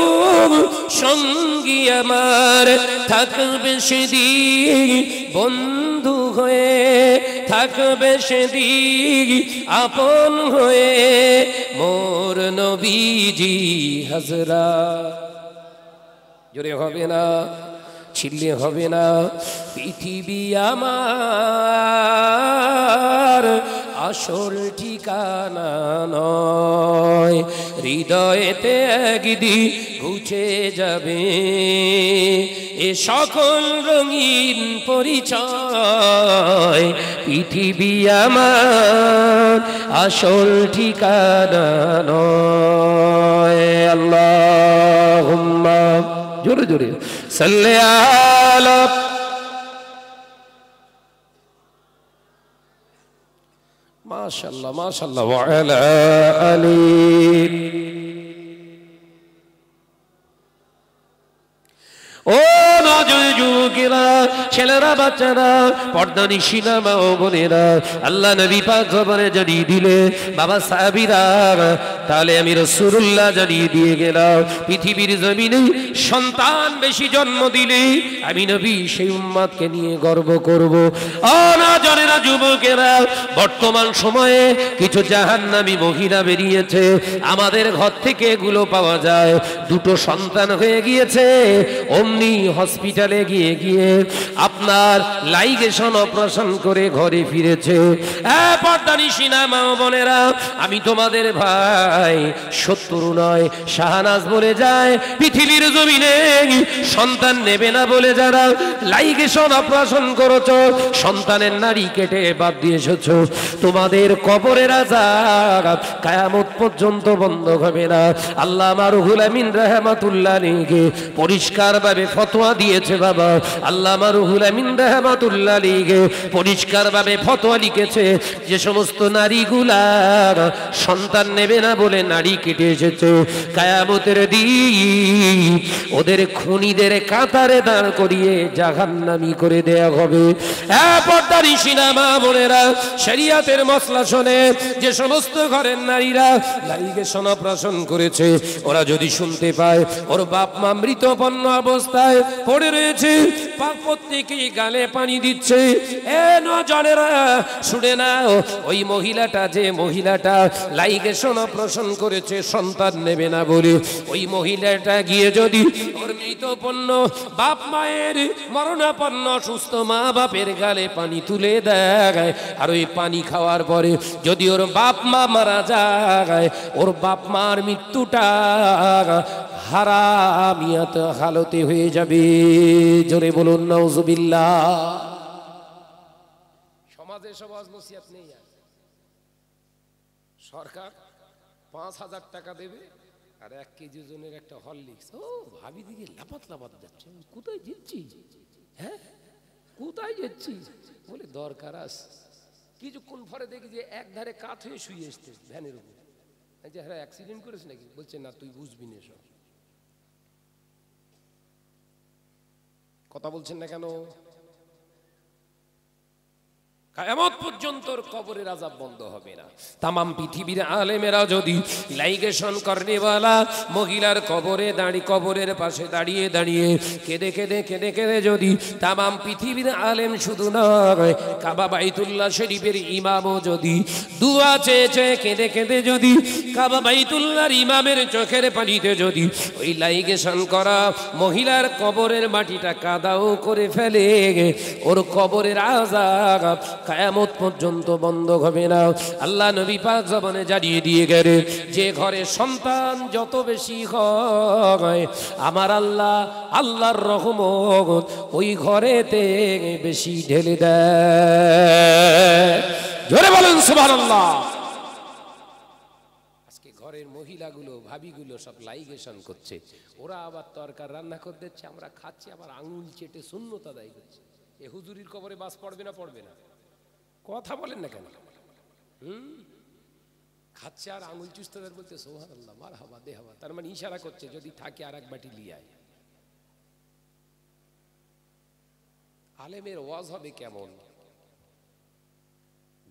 সঙ্গী আমার, থাকবে সেদিন বন্ধু হয়ে, থাকবে সেদিন আপন হয়ে মোর নবীজি হাজরা। জোরে হবে না, ছিললে হবে না। পৃথিবী আমার আসল ঠিকানা নয়, হৃদয়েতে একদিন ঘুচে যাবে এ সকল রঙিন পরিচয়। পৃথিবী আমার আসল ঠিকানা নয়। আল্লাহুম্মা জোরে জোরে সাল্লি আলা মাশাআল্লাহ মাশাআল্লাহ ওয়া আলা আলি। ও যুবকেরা, ছেলেরা, বাচ্চারা, পর্দানিশিনা মা ও বোনেরা, আল্লাহ নবী পাক খবরে জানিয়ে দিলে বাবা সাহাবীরা, তাহলে আমি রাসূলুল্লাহ জানিয়ে দিয়ে গেলাম পৃথিবীর জমিনে সন্তান বেশি জন্ম দিলে আমি নবী সেই উম্মতকে নিয়ে গর্ব করব। ও না জানেরা যুবকেরা, বর্তমান সময়ে কিছু জাহান্নামী মহিলা বেরিয়েছে, আমাদের ঘর থেকে এগুলো পাওয়া যায়। দুটো সন্তান হয়ে গিয়েছে, অমনি হসপিটালে গিয়ে গিয়ে আপনার লাইগেশন অপারেশন করে ঘরে ফিরেছে। পর্দানিশিনা মা ও বোনেরা, আমি তোমাদের ভাই শত্রু নয়। শাহনাজ বলে যায় পৃথিবীর জমিনে সন্তান নেবে না বলে যারা লাইগেশন অপারেশন করেছ, সন্তানের নারী কেটে বাদ দিয়ে এসেছো, তোমাদের কবরের আযাব কিয়ামত পর্যন্ত বন্ধ হবে না। আল্লামা রুহুল আমিন রাহমাতুল্লাহ আলাইহি পরিষ্কার ভাবে ফতোয়া দিয়েছে বাবা। আল্লামা রুহুল আমিন রাহমাতুল্লাহ আলাইহি পরিষ্কার ভাবে ফতোয়া লিখেছে, যে সমস্ত নারীগুলা সন্তান নেবে না বলে নারী কেটে এসেছে, কিয়ামতের দিন ওদের খুনিদের কাতারে দাঁড় করিয়ে জাহান্নামী করে দেয়া হবে। পর্দানিশিনা মা বোনেরা, শরিয়াতের মসলা শোনে, যে সমস্ত ঘরের নারীরা লাইগেশন অপারেশন করেছে, ওরা যদি শুনতে পায় ওর বাপ মা মৃতপন্ন অবস্থায় পড়ে রয়েছে, প্রত্যেকেই গালে পানি দিচ্ছে, নজনেরা শুনে নাও, ওই মহিলাটা, যে মহিলাটা লাইগেশন অপারেশন করেছে সন্তান নেবে না বলে, ওই মহিলাটা গিয়ে যদি ওর মৃতপন্ন বাপ মায়ের মরণাপন্ন সুস্থ মা বাপের গালে পানি তুলে দেয়, আর ওই পানি খাওয়ার পরে যদি ওর বাপ মা মারা যায়, ওর বাপ মার মৃত্যুটা হারামিয়াত হালতে হয়ে যাবে। জোরে বলুন নাউজুবিল্লাহ। সমাজে সমাজ নসিহত নেই। সরকার ৫,০০০ টাকা দেবে আর ১ কেজি ওজনের একটা হরলিক্স। ও ভাবি দিকে লাপাত লাপাত যাচ্ছে, কোথায় যাচ্ছি? হ্যাঁ কোথায় যাচ্ছি বলে দরকার আছে। কিছুক্ষণ পরে দেখি যে এক ধারে কাত হয়ে শুয়ে আসতে ভ্যানের উপর। যে হ্যাঁ অ্যাক্সিডেন্ট করেছে নাকি? বলছে না তুই বুঝবি না সব। কথা বলছেন না কেন? কিয়ামত পর্যন্ত কবরের আযাব বন্ধ হবে না। तमाम পৃথিবীর আলেমেরা যদি লাইগেশন করনেওয়ালা মহিলার কবরের পাশে দাঁড়িয়ে দাঁড়িয়ে কেঁদে কেঁদে কেঁদে কেঁদে যদি तमाम পৃথিবীর আলেম শুধু নয়, কাবা বাইতুল্লাহ শরীফের ইমামও যদি দুয়া চেয়ে চেয়ে কেঁদে কেঁদে যদি কাবা বাইতুল্লাহর ইমামের চোখের পানিতে যদি ওই লাইগেশন করা মহিলার কবরের মাটিটা কাদাও করে ফেলে, ওর কবরের আযাব কিয়ামত পর্যন্ত বন্ধ হবে না। আল্লাহ নবী পাক জবানে জানিয়ে দিয়ে গেলে যে ঘরে সন্তান যত বেশি হয়, আমার আল্লাহর রহমত ওই ঘরেতে বেশি ঢেলে দেয়। জোরে বলেন সুবহানাল্লাহ। আজকে ঘরের মহিলাগুলো ভাবিগুলো সব লাইগেশন করছে, ওরা আবার তরকার রান্না করে দিচ্ছে, আমরা খাচ্ছি, আবার আঙুল চেটে সুন্নত আদায় করছে। এ হুজুরির কবরে বাস পড়বে না পড়বে না? কথা বলেন না কেন? খাচ্ছে আর আঙুল চুষতে বলতে সুবহানাল্লাহ মারহাবা দেহাবা, তার মানে ইশারা করছে যদি থাকে আর এক বাটি লিয়ে আয়। আলেমের ওয়াজ হবে কেমন?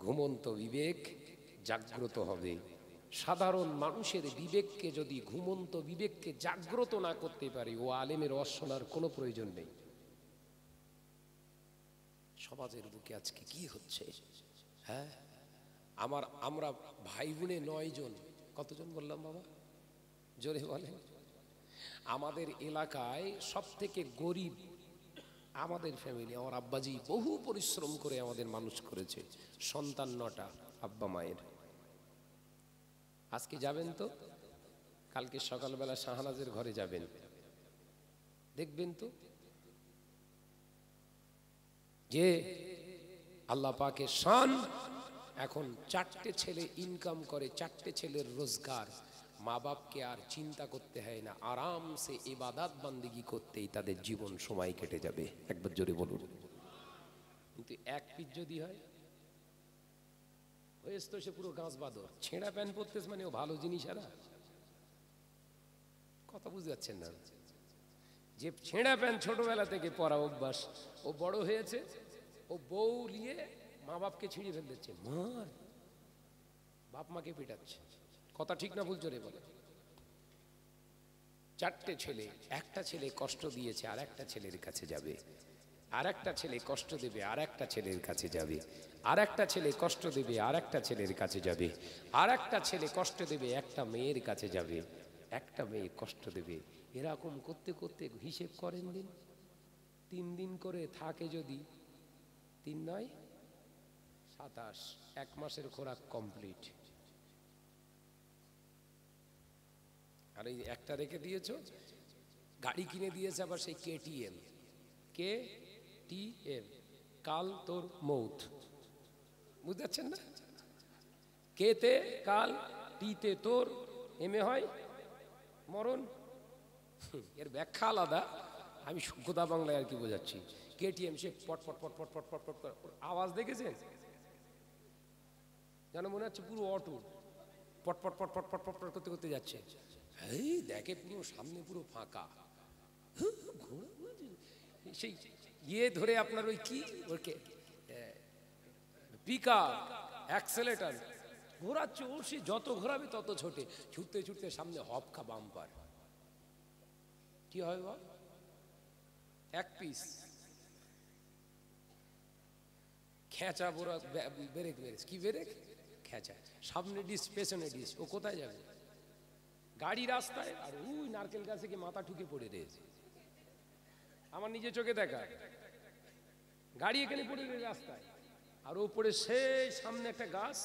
ঘুমন্ত বিবেক জাগ্রত হবে। সাধারণ মানুষের বিবেককে যদি ঘুমন্ত বিবেককে জাগ্রত না করতে পারি, ও আলেমের ওয়াজ শোনার কোনো প্রয়োজন নেই। সমাজের বুকে আজকে কি হচ্ছে? হ্যাঁ, আমরা ভাই বোনে 9 জন, কতজন বললাম বাবা? জোরে বলেন। আমাদের এলাকায় সব থেকে গরিব আমাদের ফ্যামিলি। আমার আব্বাজি বহু পরিশ্রম করে আমাদের মানুষ করেছে, সন্তান 9টা আব্বা মায়ের। আজকে যাবেন তো, কালকে সকালবেলা শাহনাজের ঘরে যাবেন, দেখবেন তো যে আল্লাহ পাকের শান। এখন 4টে ছেলে ইনকাম করে, 4টে ছেলের রোজগার, মা বাপকে আর চিন্তা করতে হয় না, আরামসে ইবাদত বান্দিগি করতেই তাদের জীবন সময় কেটে যাবে। একবার জোরে বলুন। কিন্তু এক পিস যদি হয়, হয়েছে তো সে পুরো গাছ বাদর, ছেঁড়া প্যান্ট পরতেছে মানে ও ভালো জিনিস। আর কথা বুঝতে যাচ্ছেন না? যে ছেঁড়া প্যান্ট ছোটবেলা থেকে পরা অভ্যাস, ও বড় হয়েছে, ও বউ নিয়ে মা বাপকে ছিঁড়ে ফেল দিচ্ছে, মার বাপ মাকে পিটাচ্ছে। কথা ঠিক না ভুল? জোরে বলে। 4টে ছেলে, একটা ছেলে কষ্ট দিয়েছে আর একটা ছেলের কাছে যাবে, আর একটা ছেলে কষ্ট দেবে আর একটা ছেলের কাছে যাবে, আর একটা ছেলে কষ্ট দেবে আর একটা ছেলের কাছে যাবে, আর একটা ছেলে কষ্ট দেবে একটা মেয়ের কাছে যাবে, একটা মেয়ে কষ্ট দেবে। এরকম করতে করতে হিসেব করেন দিন, 3 দিন করে থাকে যদি 3 9 27, 1 মাসের খোরাক কমপ্লিট। আর এই একটা রেখে দিয়েছো, গাড়ি কিনে দিয়েছে আবার সেই KTM, কাল তোর মৌত। বুঝতে পারছেন না? কেতে কাল, টিতে তোর, এমে হয় মরণ। এর ব্যাখ্যা আলাদা, আমি গোদা বাংলায় আর কি বোঝাচ্ছি। KTM সে পট পট পট পট পট পট পট পট আওয়াজ দেখেছেন? যেন মনে হচ্ছে পুরো অটো পট পট পট পট পট পট পট করতে করতে যাচ্ছে। এই দেখে পুরো সামনে পুরো ফাঁকা, সেই ইয়ে ধরে আপনার ওই কি ওকে পিকআপ অ্যাক্সেলেটার ঘোরাচ্ছে, ও সে যত ঘোরাবে তত ছোটে, ছুটতে ছুটতে সামনে হপকা বাম্পার। কি হয় বাবা? 1 পিস খেঁচা বোরা ব্রেক মেরেছে। কি ব্রেক? খেঁচা। সামনে ডিস পেছনে ডিস, ও কোথায় যাবে? গাড়ি রাস্তায়, আর ওই নারকেল গাছে গিয়ে মাথা ঠুকে পড়ে রয়েছে। আমার নিজে চোখে দেখা, গাড়ি এখানে পড়ে রয়েছে রাস্তায়, আর ও পড়ে সেই সামনে একটা গাছ,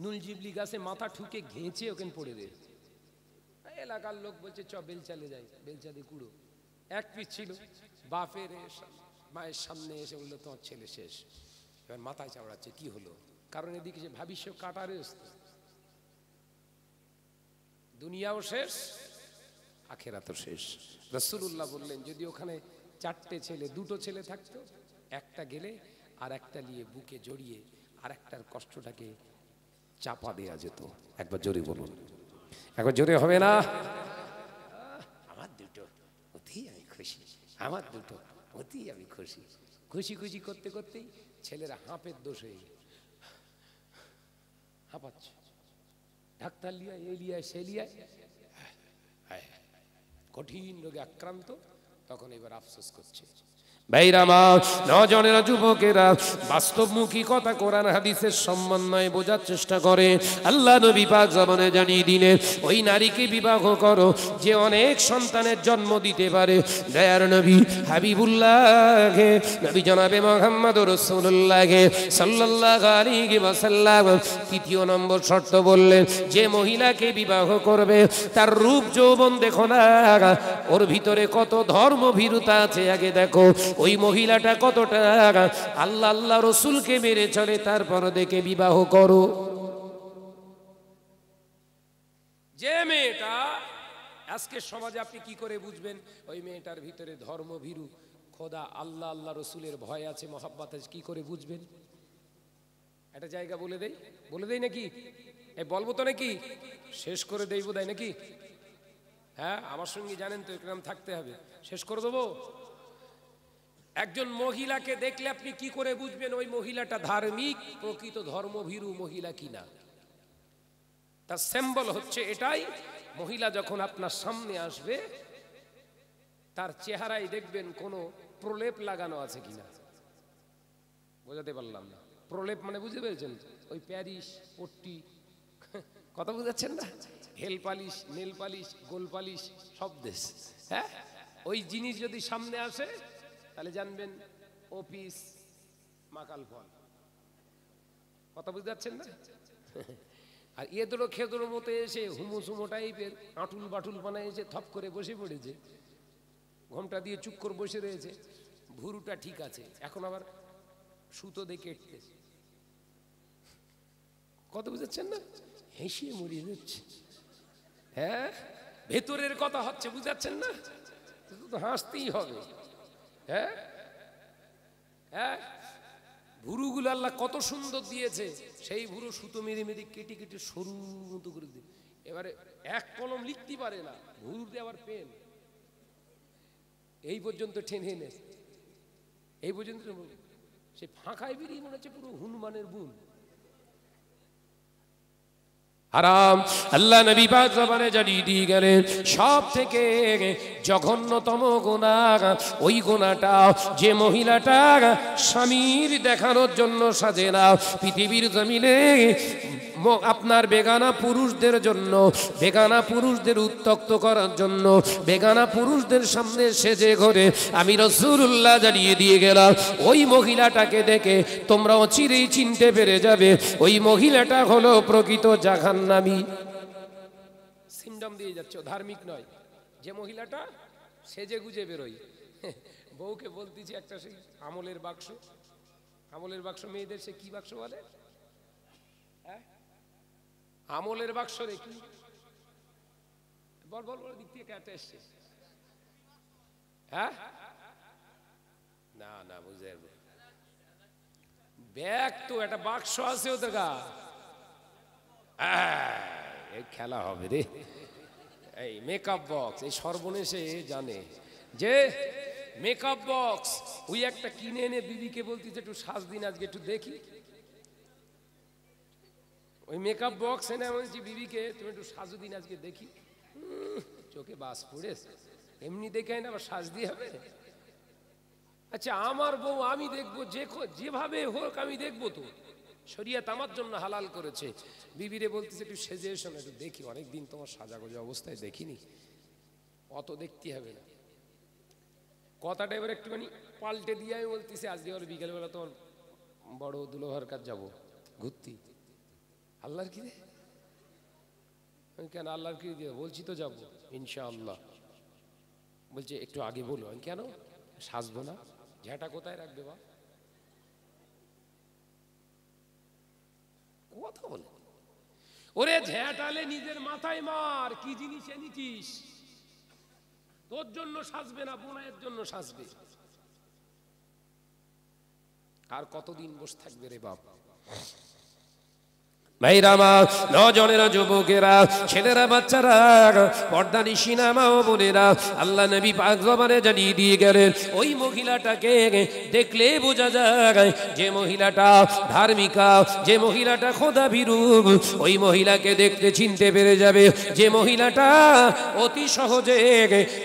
নুলজিবলি গাছে মাথা ঠুকে ঘেঁচে ওখানে পড়ে রয়েছে। এলাকার লোক বলছে চ বেলচালে যাই, বেলচালে কুড়ো। 1 পিস ছিল, বাপের মায়ের সামনে এসে বললো তোমার ছেলে শেষ। এবার মাথায় চাপড়াচ্ছে, কি হলো? কারণ এদিকে যে ভবিষ্য কাটারে দুনিয়াও শেষ, আখেরাতও শেষ। রাসূলুল্লাহ বললেন যদি ওখানে 4টে ছেলে, 2টো ছেলে থাকতো, একটা গেলে আর একটা নিয়ে বুকে জড়িয়ে আর একটার কষ্টটাকে চাপা দেয়া যেত। একবার জোরে বলুন, একবার জোরে হবে না? আমার 2টো, অতি আমি খুশি, আমার 2টো। অতি আমি খুশি। খুশি খুশি করতে করতেই ছেলেরা হাঁপের দোষ হয়ে গেল, হাঁপাচ্ছে, ডাক্তার লিয়া এ লিয়া সে লিয়ায়, কঠিন রোগে আক্রান্ত। তখন এবার আফসোস করছে। ভাইরা মা, নজনেরা, যুবকেরা, বাস্তবমুখী কথা কোরআন হাদিসের সমন্বয়ে বোঝার চেষ্টা করে। আল্লাহ নবী পাক জামানে জানিয়ে দিলেন, ওই নারীকে বিবাহ করো যে অনেক সন্তানের জন্ম দিতে পারে। দয়ার নবী হাবিবুল্লাহ নবী জনাবে মুহাম্মদ রাসূলুল্লাহ সাল্লাল্লাহু আলাইহি ওয়াসাল্লাম তৃতীয় নম্বর শর্ত বললেন, যে মহিলাকে বিবাহ করবে তার রূপ যৌবন দেখো না, ওর ভিতরে কত ধর্মভীরুতা আছে আগে দেখো। ওই মহিলাটা কতটা আল্লাহ আল্লাহ রসুলকে মেনে চলে, তারপর দেখে বিবাহ করো। যে মেয়েটা আজকে সমাজে আপনি কি করে বুঝবেন ওই মেয়েটার ভিতরে ধর্মভীরু, খোদা আল্লাহ আল্লাহ রসুলের ভয় আছে, মহাব্বত আছে, কি করে বুঝবেন? একটা জায়গা বলে দেই নাকি? এই বলবো তো নাকি? শেষ করে দেই বোধ হয় নাকি? হ্যাঁ, আমার সঙ্গে জানেন তো এরকম থাকতে হবে। শেষ করে দেবো। একজন মহিলাকে দেখলে আপনি কি করে বুঝবেন ওই মহিলাটা ধার্মিক, প্রকৃত ধর্মভীরু মহিলা কিনা? তার সিম্বল হচ্ছে এটাই, মহিলা যখন আপনার সামনে আসবে তার চেহারায় দেখবেন কোনো প্রলেপ লাগানো আছে কিনা। বোঝাতে পারলাম না? প্রলেপ মানে বুঝতে পেরেছেন? ওই প্যারিস পট্টি, কথা বুঝাচ্ছেন না? হেল পালিশ, নেল পালিশ, গোল পালিশ, সব দেশ। হ্যাঁ, ওই জিনিস যদি সামনে আসে তাহলে জানবেন অফিস মাকাল ফল। কথা বুঝতে পারছেন না? আর এদরো খেদরো মতো এসে হুমুসুমো টাইপের আঁটুল বাটুল বানায় এসে থপ করে বসে পড়েছে, ঘোমটা দিয়ে চুপ করে বসে রয়েছে, ভুরুটা ঠিক আছে, এখন আবার সুতো দিয়ে কেটতেছে। কথা বুঝাচ্ছেন না? হেসিয়ে মরিয়ে যাচ্ছে। হ্যাঁ, ভেতরের কথা হচ্ছে, বুঝাচ্ছেন না? তো হাসতেই হবে। হ্যাঁ হ্যাঁ, ভুরুগুলো আল্লাহ কত সুন্দর দিয়েছে, সেই ভুরু সুতো মেরে মেরে কেটে কেটে সরু মতো করে দিয়ে এবারে এক কলম লিখতে পারে না, ভুরুতে আবার পেন এই পর্যন্ত টেনে এনে এই পর্যন্ত সে ফাঁকায় বেরিয়ে মনে হচ্ছে পুরো হনুমানের বুন। হারাম। আল্লাহ নবী পাক জবানে জানিয়ে দিয়ে গেলেন, সব থেকে জঘন্যতম গুনাহ ওই গুনাহটা যে মহিলাটা স্বামীর দেখানোর জন্য সাজে না। পৃথিবীর জমিনে আপনার বেগানা পুরুষদের জন্য, বেগানা পুরুষদের উত্তক্ত করার জন্য, বেগানা পুরুষদের সামনে সেজে ঘরে আমি রাসূলুল্লাহ জানিয়ে দিয়ে গেলাম, ওই মহিলাটাকে দেখে তোমরা অচিরেই চিনতে পেরে যাবে ওই মহিলাটা হলো প্রকৃত জাহান্নামী। সিমডম দিয়ে যাচ্ছে, ধার্মিক নয়। যে মহিলাটা সেজে গুজে বেরোয়, বউকে বলতেছি একটা সেই আমলের বাক্স, আমলের বাক্স মেয়েদের সে কি বাক্স বলে? হ্যাঁ, আমলের বাক্স রে কি বল বল বল, দিক থেকে কাটে এসছে। হ্যাঁ, না না বুঝে ব্যাগ তো একটা বাক্স আছে ও দেখা, এই খেলা হবে রে। এই মেকআপ বক্স, এই সর্বনেশে জানে যে মেকআপ বক্স ওই একটা কিনে এনে বিবিকে বলতেছে একটু সাজ দিন আজকে একটু দেখি। ওই মেকআপ বক্স এনে বলছি বিবিকে তুমি একটু সাজু দিন আজকে দেখি। চোখে বাস পড়েছে, এমনি দেখে না আবার সাজ দিয়ে হবে? আচ্ছা আমার বউ আমি দেখবো, যেভাবে হোক আমি দেখবো তো, শরিয়ত আমার জন্য হালাল করেছে। বিবিরে বলতেছে একটু সেজে এসো না, একটু দেখি, অনেকদিন তোমার সাজা গোজা অবস্থায় দেখিনি, অত দেখতে হবে না। কথাটা এবার একটুখানি পাল্টে দিয়ে আমি বলতেছি আজকে আবার বিকেলবেলা তোমার বড় দুলোভার কাজ যাবো ঘুরতে। আল্লাহর কি রে? আমি কেন আল্লাহর কি দিয়ে বলছি তো যাবো ইনশাআল্লাহ। বলছে একটু আগে বলো। আমি কেন সাজবো না? ঝ্যাঁটা কোথায় রাখবে বা? কথা বলে ওরে ঝ্যাঁটালে নিজের মাথায় মার, কি জিনিস এনেছিস? তোর জন্য সাজবে না, বোনের জন্য সাজবে। আর কতদিন বসে থাকবে রে বাপ? ভাইরা মা, নজনেরা, যুবকেরা, ছেলেরা, বাচ্চারা, পর্দানিশী মা ও বোনেরা, আল্লাহ নবী পাক জবানে জানিয়ে দিয়ে গেলেন ওই মহিলাটাকে দেখলে বোঝা যায় যে মহিলাটা ধার্মিকা, যে মহিলাটা খোদা ভীরু। ওই মহিলাকে দেখতে চিনতে পেরে যাবে যে মহিলাটা অতি সহজে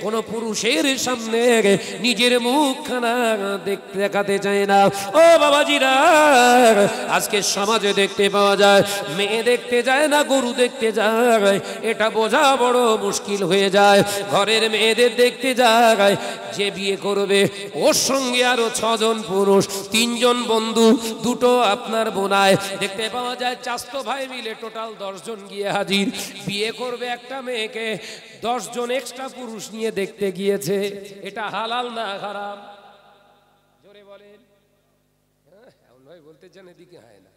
কোনো পুরুষের সামনে নিজের মুখখানা দেখাতে চায় না। ও বাবাজিরা, আজকে সমাজে দেখতে পাওয়া যায় মেয়ে দেখতে যায় না, গরু দেখতে যায়। এটা বোঝা বড় মুশকিল হয়ে যায়। ঘরের মেয়েদের দেখতে যায়, যে বিয়ে করবে ওর সঙ্গে আরো 6 জন পুরুষ, 3 জন বন্ধু, 2টো আপনার বোনায়। দেখতে পাওয়া যায় চাচতো ভাই মিলে টোটাল 10 জন গিয়ে হাজির। বিয়ে করবে একটা মেয়েকে 10 জন এক্সট্রা পুরুষ নিয়ে দেখতে গিয়েছে। এটা হালাল না হারাম? জোরে বলেন। এমন ভাই বলতে চান, এদিকে হয় না।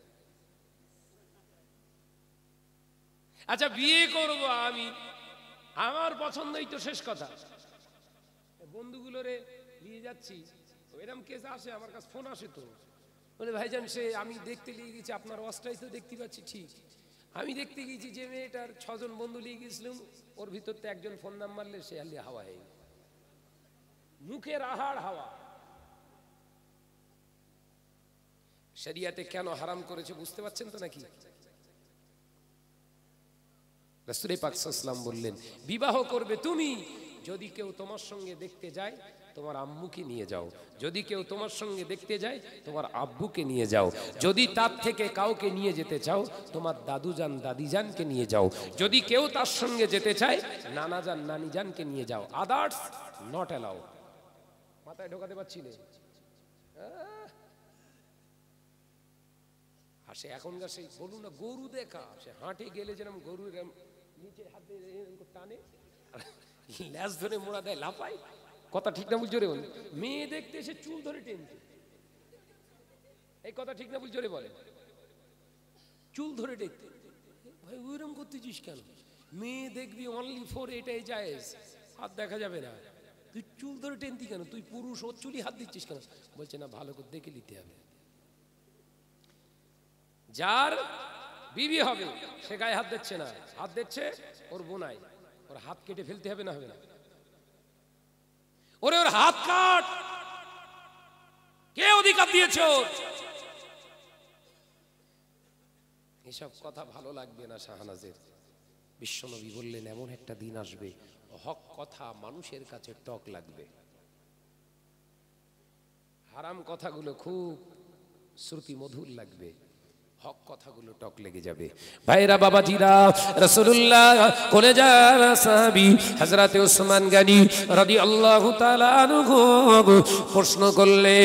আচ্ছা, বিয়ে করব আমি, আমার পছন্দই তো শেষ কথা। বন্ধুগুলোরে নিয়ে যাচ্ছি, এরকম কেস আসে আমার কাছে, ফোন আসে তো, বলে ভাইজান সে আমি দেখতে নিয়ে গেছি, আপনার অস্টাই তো দেখতে পাচ্ছি ঠিক। আমি দেখতে গেছি যে মেয়েটার 6 জন বন্ধু নিয়ে গেছিলাম, ওর ভিতর তো একজন ফোন নাম মারলে সে হালি হাওয়া হয়ে মুখের আহার হাওয়া। শরিয়াতে কেন হারাম করেছে বুঝতে পারছেন তো নাকি? রাসূল পাক সাল্লাল্লাহু আলাইহি ওয়াসাল্লাম বললেন, বিবাহ করবে তুমি, যদি কেউ তোমার সঙ্গে দেখতে যায় তোমার আম্মুকে নিয়ে যাও। যদি কেউ তোমার সঙ্গে দেখতে যায় তোমার আব্বুকে নিয়ে যাও। যদি তার থেকে কাউকে নিয়ে যেতে চাও তোমার দাদুজান দাদিজানকে নিয়ে যাও। যদি কেউ তার সঙ্গে যেতে চায় নানাজান নানিজানকে নিয়ে যাও। Others not allow. মাথায় ঢোকাতে পারছি না। আর সে এখনকার সেই বলুন না গরু দেখা, সে হাঁটে গেলে যেরকম গরু নিচে হাত দিয়ে টানে, ল্যাস ধরে মোড়া দেয়, লাফায়। কথা ঠিক না বুঝছো রে? মেয়ে দেখতে এসে চুল ধরে টেনছে, এই কথা ঠিক না বুঝছো রে? বলে চুল ধরে দেখতে, ভাই ওইরকম করতেছিস কেন? মেয়ে দেখবি অনলি ফর এটাই জায়েজ, হাত দেখা যাবে না। তুই চুল ধরে টেনতি কেন? তুই পুরুষ, ওর চুলি হাত দিচ্ছিস কেন? বলছে না, ভালো করে দেখে নিতে হবে। যার বিবি হবে সে গায়ে হাত দিচ্ছে না, হাত দিচ্ছে ওর বোনাই। ওর হাত কেটে ফেলতে হবে না? হবে না? ওরে ওর হাত কাট, কে অধিকার দিয়েছে ওর? এসব কথা ভালো লাগবে না শাহনাজের। বিশ্বনবী বললেন এমন একটা দিন আসবে হক কথা মানুষের কাছে টক লাগবে, হারাম কথাগুলো খুব শ্রুতি মধুর লাগবে, হক কথাগুলো টক লেগে যাবে। ভাইরা বাবাজিরা, রাসূলুল্লাহ কলেজার সাহাবী হযরত ওসমান গনি রাদিয়াল্লাহু তাআলা আনহু প্রশ্ন করলে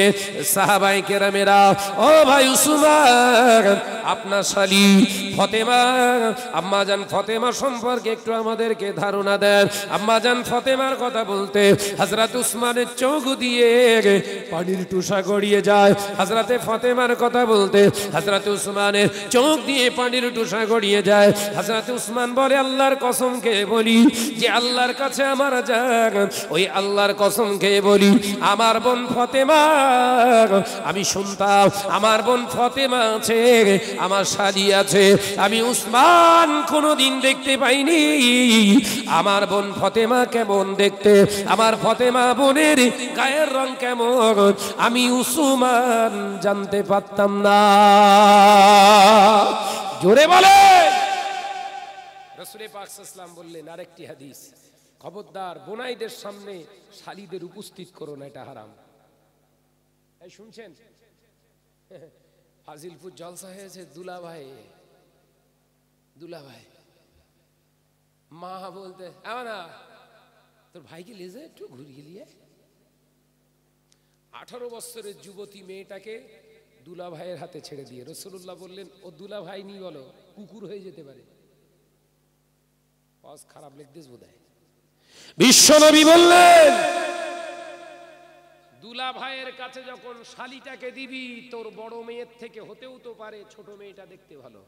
সাহাবায়ে কেরামেরা, ও ভাই ওসমান, আপনার শালী ফাতেমা, আম্মাজান ফাতেমা সম্পর্কে একটু আমাদেরকে ধারণা দেন। আম্মাজান ফাতেমার কথা বলতে হযরত ওসমানের চোখ দিয়ে পানির টুসা গড়িয়ে যায়। হযরতে ফাতেমার কথা বলতে হযরত ওসমানের চোখ দিয়ে পানির টুসা গড়িয়ে যায়। হযরত ওসমান বলে, আল্লাহর কসম খেয়ে বলি যে আল্লাহর কাছে আমার জান, ওই আল্লাহর কসম খেয়ে বলি আমার বোন ফাতেমা, আমি শুনতাম আমার বোন ফাতেমা আছে, আমার শালী আছে, আমি উসমান কোনোদিন দেখতে পাইনি আমার বোন ফাতেমা কেমন দেখতে, আমার ফাতেমা বোনের গায়ের রং কেমন আমি উসমান জানতে পারতাম না। জোরে বলে। রাসূল পাক সাল্লাল্লাহু আলাইহি ওয়াসাল্লাম বললেন আরেকটি হাদিস, খবরদার বোনাইদের সামনে শালীদের উপস্থিত করো না, এটা হারাম। এই শুনছেন? ফাজিলপুর জলসা হয়েছে, দুলাভাই দুলাভাই মা বলতে না, তোর ভাইকে লেজে একটু ঘুরিয়ে নিয়ে 18 বছরের যুবতী মেয়েটাকে দুলাভাইয়ের হাতে ছেড়ে দিয়ে রাসূলুল্লাহ বললেন, ও দুলাভাই নি বলো, কুকুর হয়ে যেতে পারে। আওয়াজ খারাপ লাগতেছ বোধহয়। বিশ্বনবী বললেন, দুলাভাইয়ের কাছে যখন শালীটাকে দিবি, তোর বড় মেয়ের থেকে হতেও তো পারে ছোট মেয়েটা দেখতে ভালো,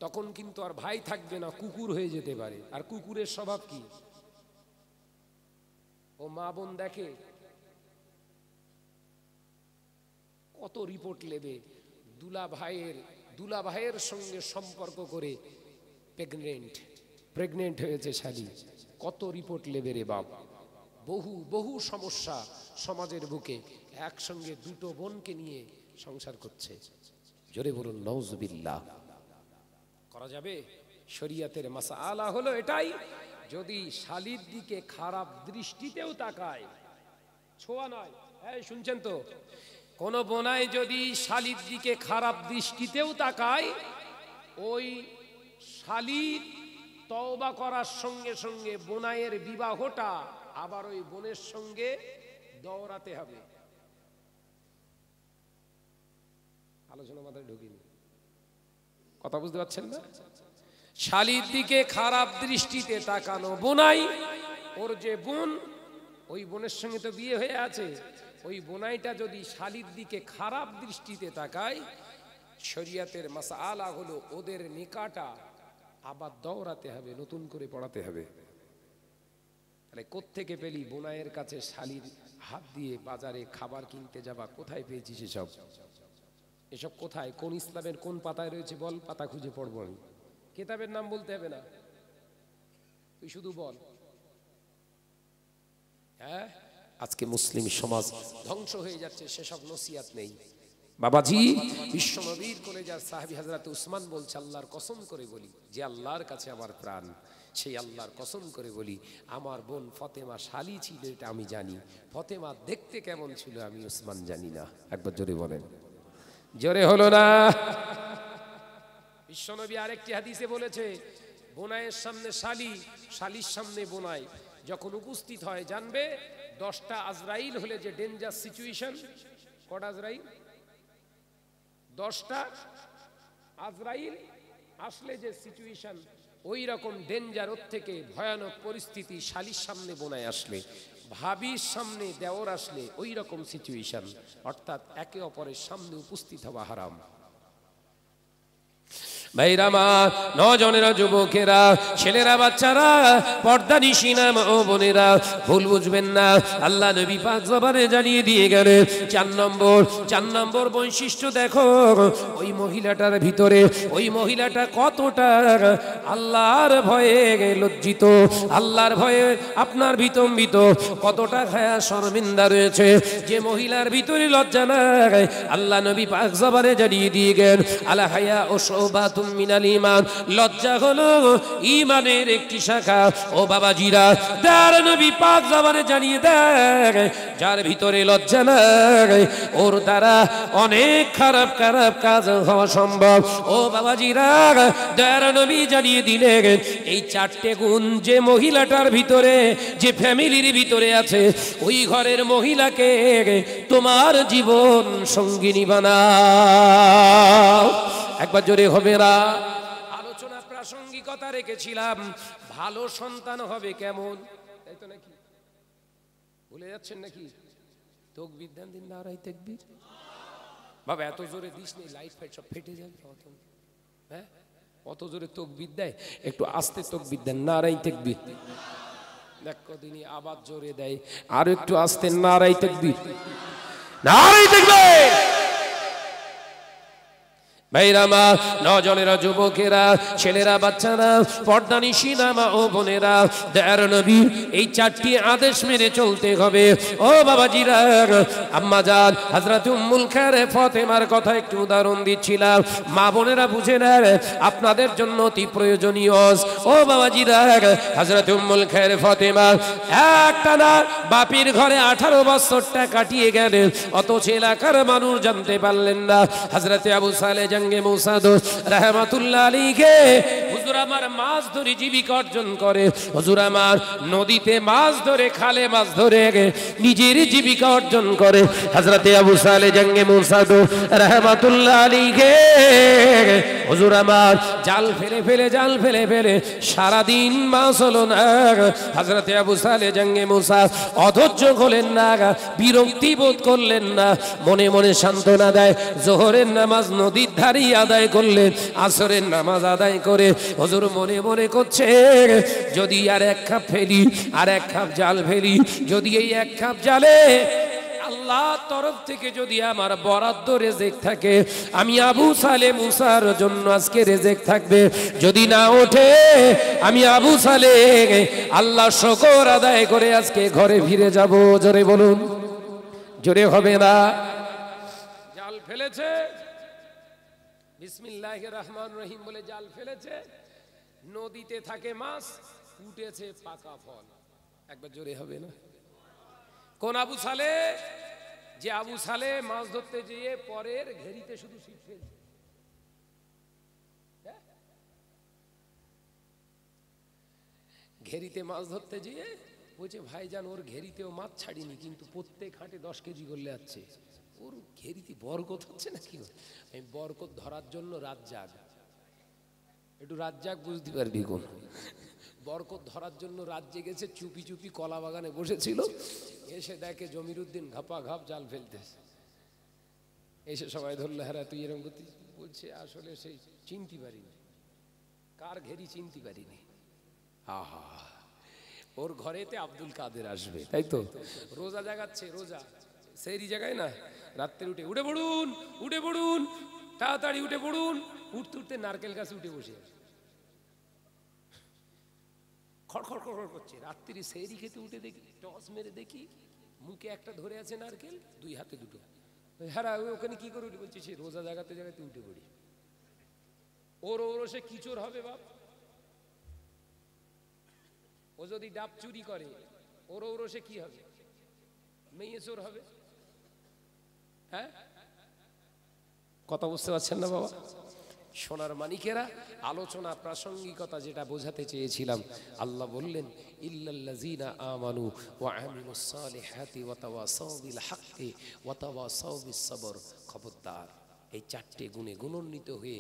তখন কিন্তু আর ভাই থাকবে না, কুকুর হয়ে যেতে পারে। আর কুকুরের স্বভাব কি? ও মা বোন দেখে কত রিপোর্ট নেবে, দুলা ভাইয়ের দুলাভাইয়ের সঙ্গে সম্পর্ক করে প্রেগনেন্ট হয়েছে শালি। কত রিপোর্ট লেবে রে বাপ, বহু বহু সমস্যা সমাজের বুকে। একসঙ্গে দুটো বোনকে নিয়ে সংসার করছে। জোরে বলুন নাউজুবিল্লাহ। করা যাবে? শরীয়তের মাসআলা হলো এটাই, যদি শালীর দিকে খারাপ দৃষ্টিতেও তাকায়, ছোঁয়া নয়, এই শুনছেন তো, কোন বোনাই যদি শালীর দিকে খারাপ দৃষ্টিতেও তাকায়, ওই শালীর তওবা করার সঙ্গে সঙ্গে বোনাইয়ের বিবাহটা আবার ওই বোনের সঙ্গে দৌড়াতে হবে। আলোচনা মাথায় ঢুকিনি, কথা বুঝতে পারছেন না? শালীর দিকে খারাপ দৃষ্টিতে তাকানো বোনাই, ওর যে বোন, ওই বোনের সঙ্গে তো বিয়ে হয়ে আছে, ওই বোনাইটা যদি শালীর দিকে খারাপ দৃষ্টিতে তাকায়, শরীয়তের মাসআলা হলো ওদের নিকাটা আবার দৌড়াতে হবে, নতুন করে পড়াতে হবে। তাহলে কোত্থেকে পেলি? বোনাইয়ের কাছে শালীর হাত দিয়ে বাজারে খাবার কিনতে যাবা, কোথায় পেয়েছিস এসব? এসব কোথায়, কোন ইসলামের কোন পাতায় রয়েছে বল, পাতা খুঁজে পড়বো আমি। কিতাবের নাম বলতে হবে না, তুই শুধু বল। হ্যাঁ, আজকে মুসলিম সমাজ ধ্বংস হয়ে যাচ্ছে, সেসব নসিহত নেই। বাবাজি, বিশ্বনবীর কলেজার সাহাবী হযরত উসমান বলছে, আল্লাহর কসম করে বলি, যে আল্লাহর কাছে আমার প্রাণ, সেই আল্লাহর কসম করে বলি, আমার বোন ফতেমা শালী ছিল এটা আমি জানি, ফতেমা দেখতে কেমন ছিল আমি উসমান জানি না। একবার জোরে বলেন। জোরে হলো না? বিশ্বনবী আরেকটি হাদিসে বলেছে, বোনাইয়ের সামনে শালী, শালীর সামনে বোনাই যখন উপস্থিত হয়, জানবে 10টা আজরাইল হলে যে ডেঞ্জার সিচুয়েশন। কটা আজরাইল? 10টা আজরাইল আসলে যে সিচুয়েশন, ওই রকম ডেঞ্জার, ওর থেকে ভয়ানক পরিস্থিতি শালীর সামনে বোনাই আসলে, ভাবির সামনে দেওর আসলে ওই রকম সিচুয়েশন। অর্থাৎ একে অপরের সামনে উপস্থিত হওয়া হারাম। ভাইরা মা, নজনেরা, যুবকেরা, ছেলেরা, বাচ্চারা, পর্দানিশী না মা ও বোনেরা, ভুল বুঝবেন না। আল্লাহ নবী পাক জবানে জানিয়ে দিয়ে গেলেন, 4 নম্বর বৈশিষ্ট্য দেখো ওই মহিলাটার ভিতরে। ওই মহিলাটা কতটা আল্লাহর ভয়ে লজ্জিত, আল্লাহর ভয়ে আপনার বিতম্বিত, কতটা হায়া শর্মিন্দা রয়েছে। যে মহিলার ভিতরে লজ্জা নাই, আল্লাহ নবী পাক জবানে জানিয়ে দিয়ে গেলেন, আলা হায়া ও শোবাত মিনাল ঈমান, লজ্জা হলো ঈমানের একটি শাখা। ও বাবাজিরা, তার নবী পাক জবানে জানিয়ে দেয়, যার ভিতরে লজ্জা নাই, ওর দ্বারা অনেক খারাপ খারাপ কাজ হওয়া সম্ভব। ও বাবাজিরা, তার নবী জানিয়ে দিলেন, এই 4টে গুণ যে মহিলাটার ভিতরে, যে ফ্যামিলির ভিতরে আছে, ওই ঘরের মহিলাকে তোমার জীবন সঙ্গিনী বানাও। একবার জোরে হবে না? আলোচনা প্রাসঙ্গিকতা রেখেছিলাম, ভালো সন্তান হবে কেমন, তাই তো নাকি? ভুলে যাচ্ছেন নাকি? তাকবীর দেন, দিন নারায়ে তাকবীর। বাবা এত জোরে দিস নি, লাইট ফাইট সব ফেটে যাবে। হ্যাঁ, অত জোরে তাকবীর দেয়, একটু আস্তে তাকবীর দেন, নারায়ে তাকবীর। দেখ কদিনই আবার জোরে দেয়, আর একটু আস্তে, নারায়ে তাকবীর, নারায়ে তাকবীর। ভাইরা মা, নজনেরা, যুবকেরা, ছেলেরা, বাচ্চারা, পর্দানিশী না মা ও বোনেরা, দয়ার নবী এই 4টি আদেশ মেনে চলতে হবে। ও বাবাজিরা, আম্মা জান হযরত উম্মুল খায়র ফাতেমার কথা একটু উদাহরণ দিচ্ছিলাম, মা বোনেরা বুঝে নেন, আপনাদের জন্য অতি প্রয়োজনীয়। ও বাবাজিরা, হযরত উম্মুল খায়র ফাতেমা একটানা বাপের ঘরে 18 বছরটা কাটিয়ে গেলেন, অথচ এলাকার মানুষ জানতে পারলেন না। হযরত আবু সালেহ জঙ্গে মুসাদ রাহমাতুল্লাহ আলাইহি, হুজুর আমার মাছ ধরে জীবিকা অর্জন করে, হুজুর আমার নদীতে মাছ ধরে, খালে মাছ ধরে নিজের জীবিকা অর্জন করে। হযরত আবু সালেহ জঙ্গে মুসাদ রাহমাতুল্লাহ আলাইহি, হুজুর আমার জাল ফেলে ফেলে সারা দিন মাছ হলো না। হযরত আবু সালেহ জঙ্গে মুসা অধৈর্য হলেন না, বিরক্তি বোধ করলেন না, মনে মনে সান্ত্বনা দেয়। জোহরের নামাজ নদীর ধারে আদায় করলেন, আসরের নামাজ আদায় করে হুজুর মনে মনে করছে, যদি আর 1 খাপ ফেলি, আর 1 খাপ জাল ফেলি, যদি এই 1 খাপ জালে আল্লাহর তরফ থেকে যদি আমার বরাদ্দ রেজেক থাকে, আমি আবু সালেহ মুসার জন্য আজকে রেজেক থাকবে। যদি না ওঠে, আমি আবু সালেহ আল্লাহ শুকর আদায় করে আজকে ঘরে ফিরে যাব। জোরে বলুন, জোরে হবে না? জাল ফেলেছে, বিসমিল্লাহির রহমানির রহিম বলে জাল ফেলেছে, নদীতে থাকে মাছ, উঠেছে পাকা ফল। একবার জোরে হবে না? কোন আবু সালেহ? যে আবু সালেহ মাছ ধরতে গিয়ে পরের ঘেরিতে শুধু ছিপ ফেলছে। ঘেরিতে মাছ ধরতে গিয়ে বলছে, ভাইজান ওর ঘেরিতেও মাছ ছাড়িনি, কিন্তু প্রত্যেক হাটে 10 কেজি করলে যাচ্ছে, ওর ঘেরিতে বরকত হচ্ছে না কি? আমি বরকত ধরার জন্য রাত জাগ, একটু রাত জাগ, বুঝতে পারবি কোন বরকত ধরার জন্য রাত জেগেছে, চুপি চুপি কলা বাগানে বসেছিল, এসে দেখে জমির উদ্দিন ঘাপা ঘাপ জাল ফেলতেছে। এসে সবাই ধরলো, হ্যাঁ তুই এরকম করতে, বলছে আসলে সেই চিনতে পারিনি, কার ঘেরি চিনতে পারিনি। আহা, ওর ঘরেতে আব্দুল কাদের আসবে, তাই তো? রোজা জাগাচ্ছে, রোজা সেই জায়গায় না, রাত্রে উঠে উঠে পড়ুন, উঠে পড়ুন, তাড়াতাড়ি উঠে পড়ুন। উঠতে উঠতে নারকেল গাছে উঠে বসে খড়খড় খড়খড় করছে। রাত্রি সেরি খেতে উঠে দেখি, টস মেরে দেখি মুখে একটা ধরে আছে নারকেল, 2 হাতে 2টো। হ্যাঁ, ওখানে কি করে উঠে? বলছি সে রোজা জাগাতে জাগাতে উঠে পড়ি। ওর সে কি চোর হবে বাপ? ও যদি ডাব চুরি করে, ওর সে কি হবে? মেয়ে চোর হবে। হ্যাঁ, কথা বুঝতে পারছেন না বাবা? সোনার মানিকেরা, আলোচনা প্রাসঙ্গিকতা যেটা বোঝাতে চেয়েছিলাম, আল্লাহ বললেন ইল্লাল্লাযীনা আমানু ওয়া আমিলুস সালিহাতি ওয়া তাওয়াসাউ বিল হাক্কি ওয়া তাওয়াসাউ বিস সবর। খবরদার, এই 4টে গুণে গুণান্বিত হয়ে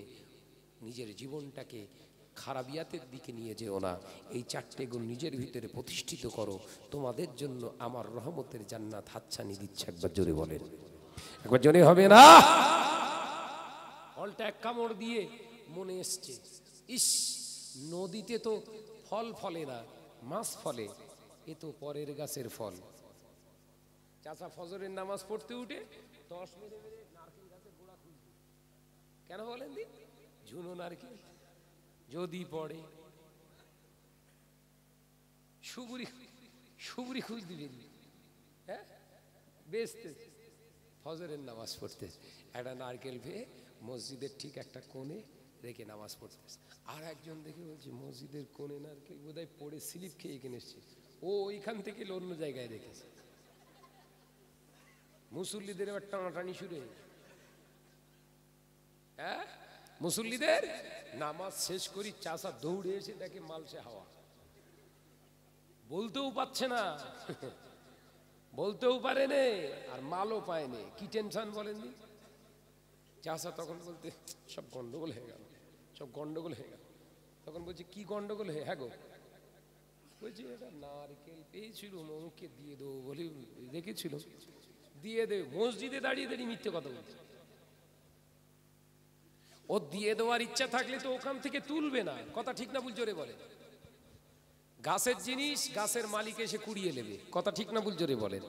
নিজের জীবনটাকে খারাপিয়াতের দিকে নিয়ে যেও না। এই 4টে গুণ নিজের ভিতরে প্রতিষ্ঠিত করো, তোমাদের জন্য আমার রহমতের জান্নাত হাতছানি দিচ্ছে। একবার জোরে বলেন, একবার জোরে হবে না? ফলটা এক কামড় দিয়ে মনে এসছে, ইস, নদীতে তো ফল ফলে না, মাছ ফলে, এ তো পরের গাছের ফল। চাচা ফজরের নামাজ পড়তে উঠে 10 মেরে মেরে নারকেল গাছের গোড়া খুঁজবে। কেন বলেন দিন? ঝুনো নারকেল যদি পড়ে, সুগুরি সুগুরি খুঁজ দিবেন। হ্যাঁ, বেচতে ফজরের নামাজ পড়তে একটা নারকেল পেয়ে মসজিদের ঠিক একটা কোণে রেখে নামাজ পড়তে। আর একজন দেখে বলছে, মসজিদের কোণে নারকেল বোধহয় পড়ে স্লিপ খেয়ে এখানে এসছে, ও ওইখান থেকে অন্য জায়গায় রেখেছে। মুসল্লিদের এবার টানাটানি শুরু হয়ে, হ্যাঁ, মুসল্লিদের নামাজ শেষ করি, চাষা দৌড়ে এসে দেখে মালসে হাওয়া, বলতেও পারছে না, বলতেও পারে নে, আর মালও পায়নি। কি টেনশন বলেননি? চাষা তখন বলতে, সব গন্ডগোল হয়ে গেল, সব গন্ডগোল হয়ে গেল। তখন বলছি, কি গন্ডগোল হয়ে? হ্যাঁ গো, বলছি এটা নারকেল পেয়েছিল, মমুকে দিয়ে দেবো বলে রেখেছিল, দিয়ে দেবে। মসজিদে দাঁড়িয়ে দাঁড়িয়ে মিথ্যে কথা বলছে। ও দিয়ে দেওয়ার ইচ্ছা থাকলে তো ওখান থেকে তুলবে না, কথা ঠিক না ভুল জোরে বলে? গাছের জিনিস গাছের মালিক এসে কুড়িয়ে নেবে, কথা ঠিক না ভুল জোরে বলেন?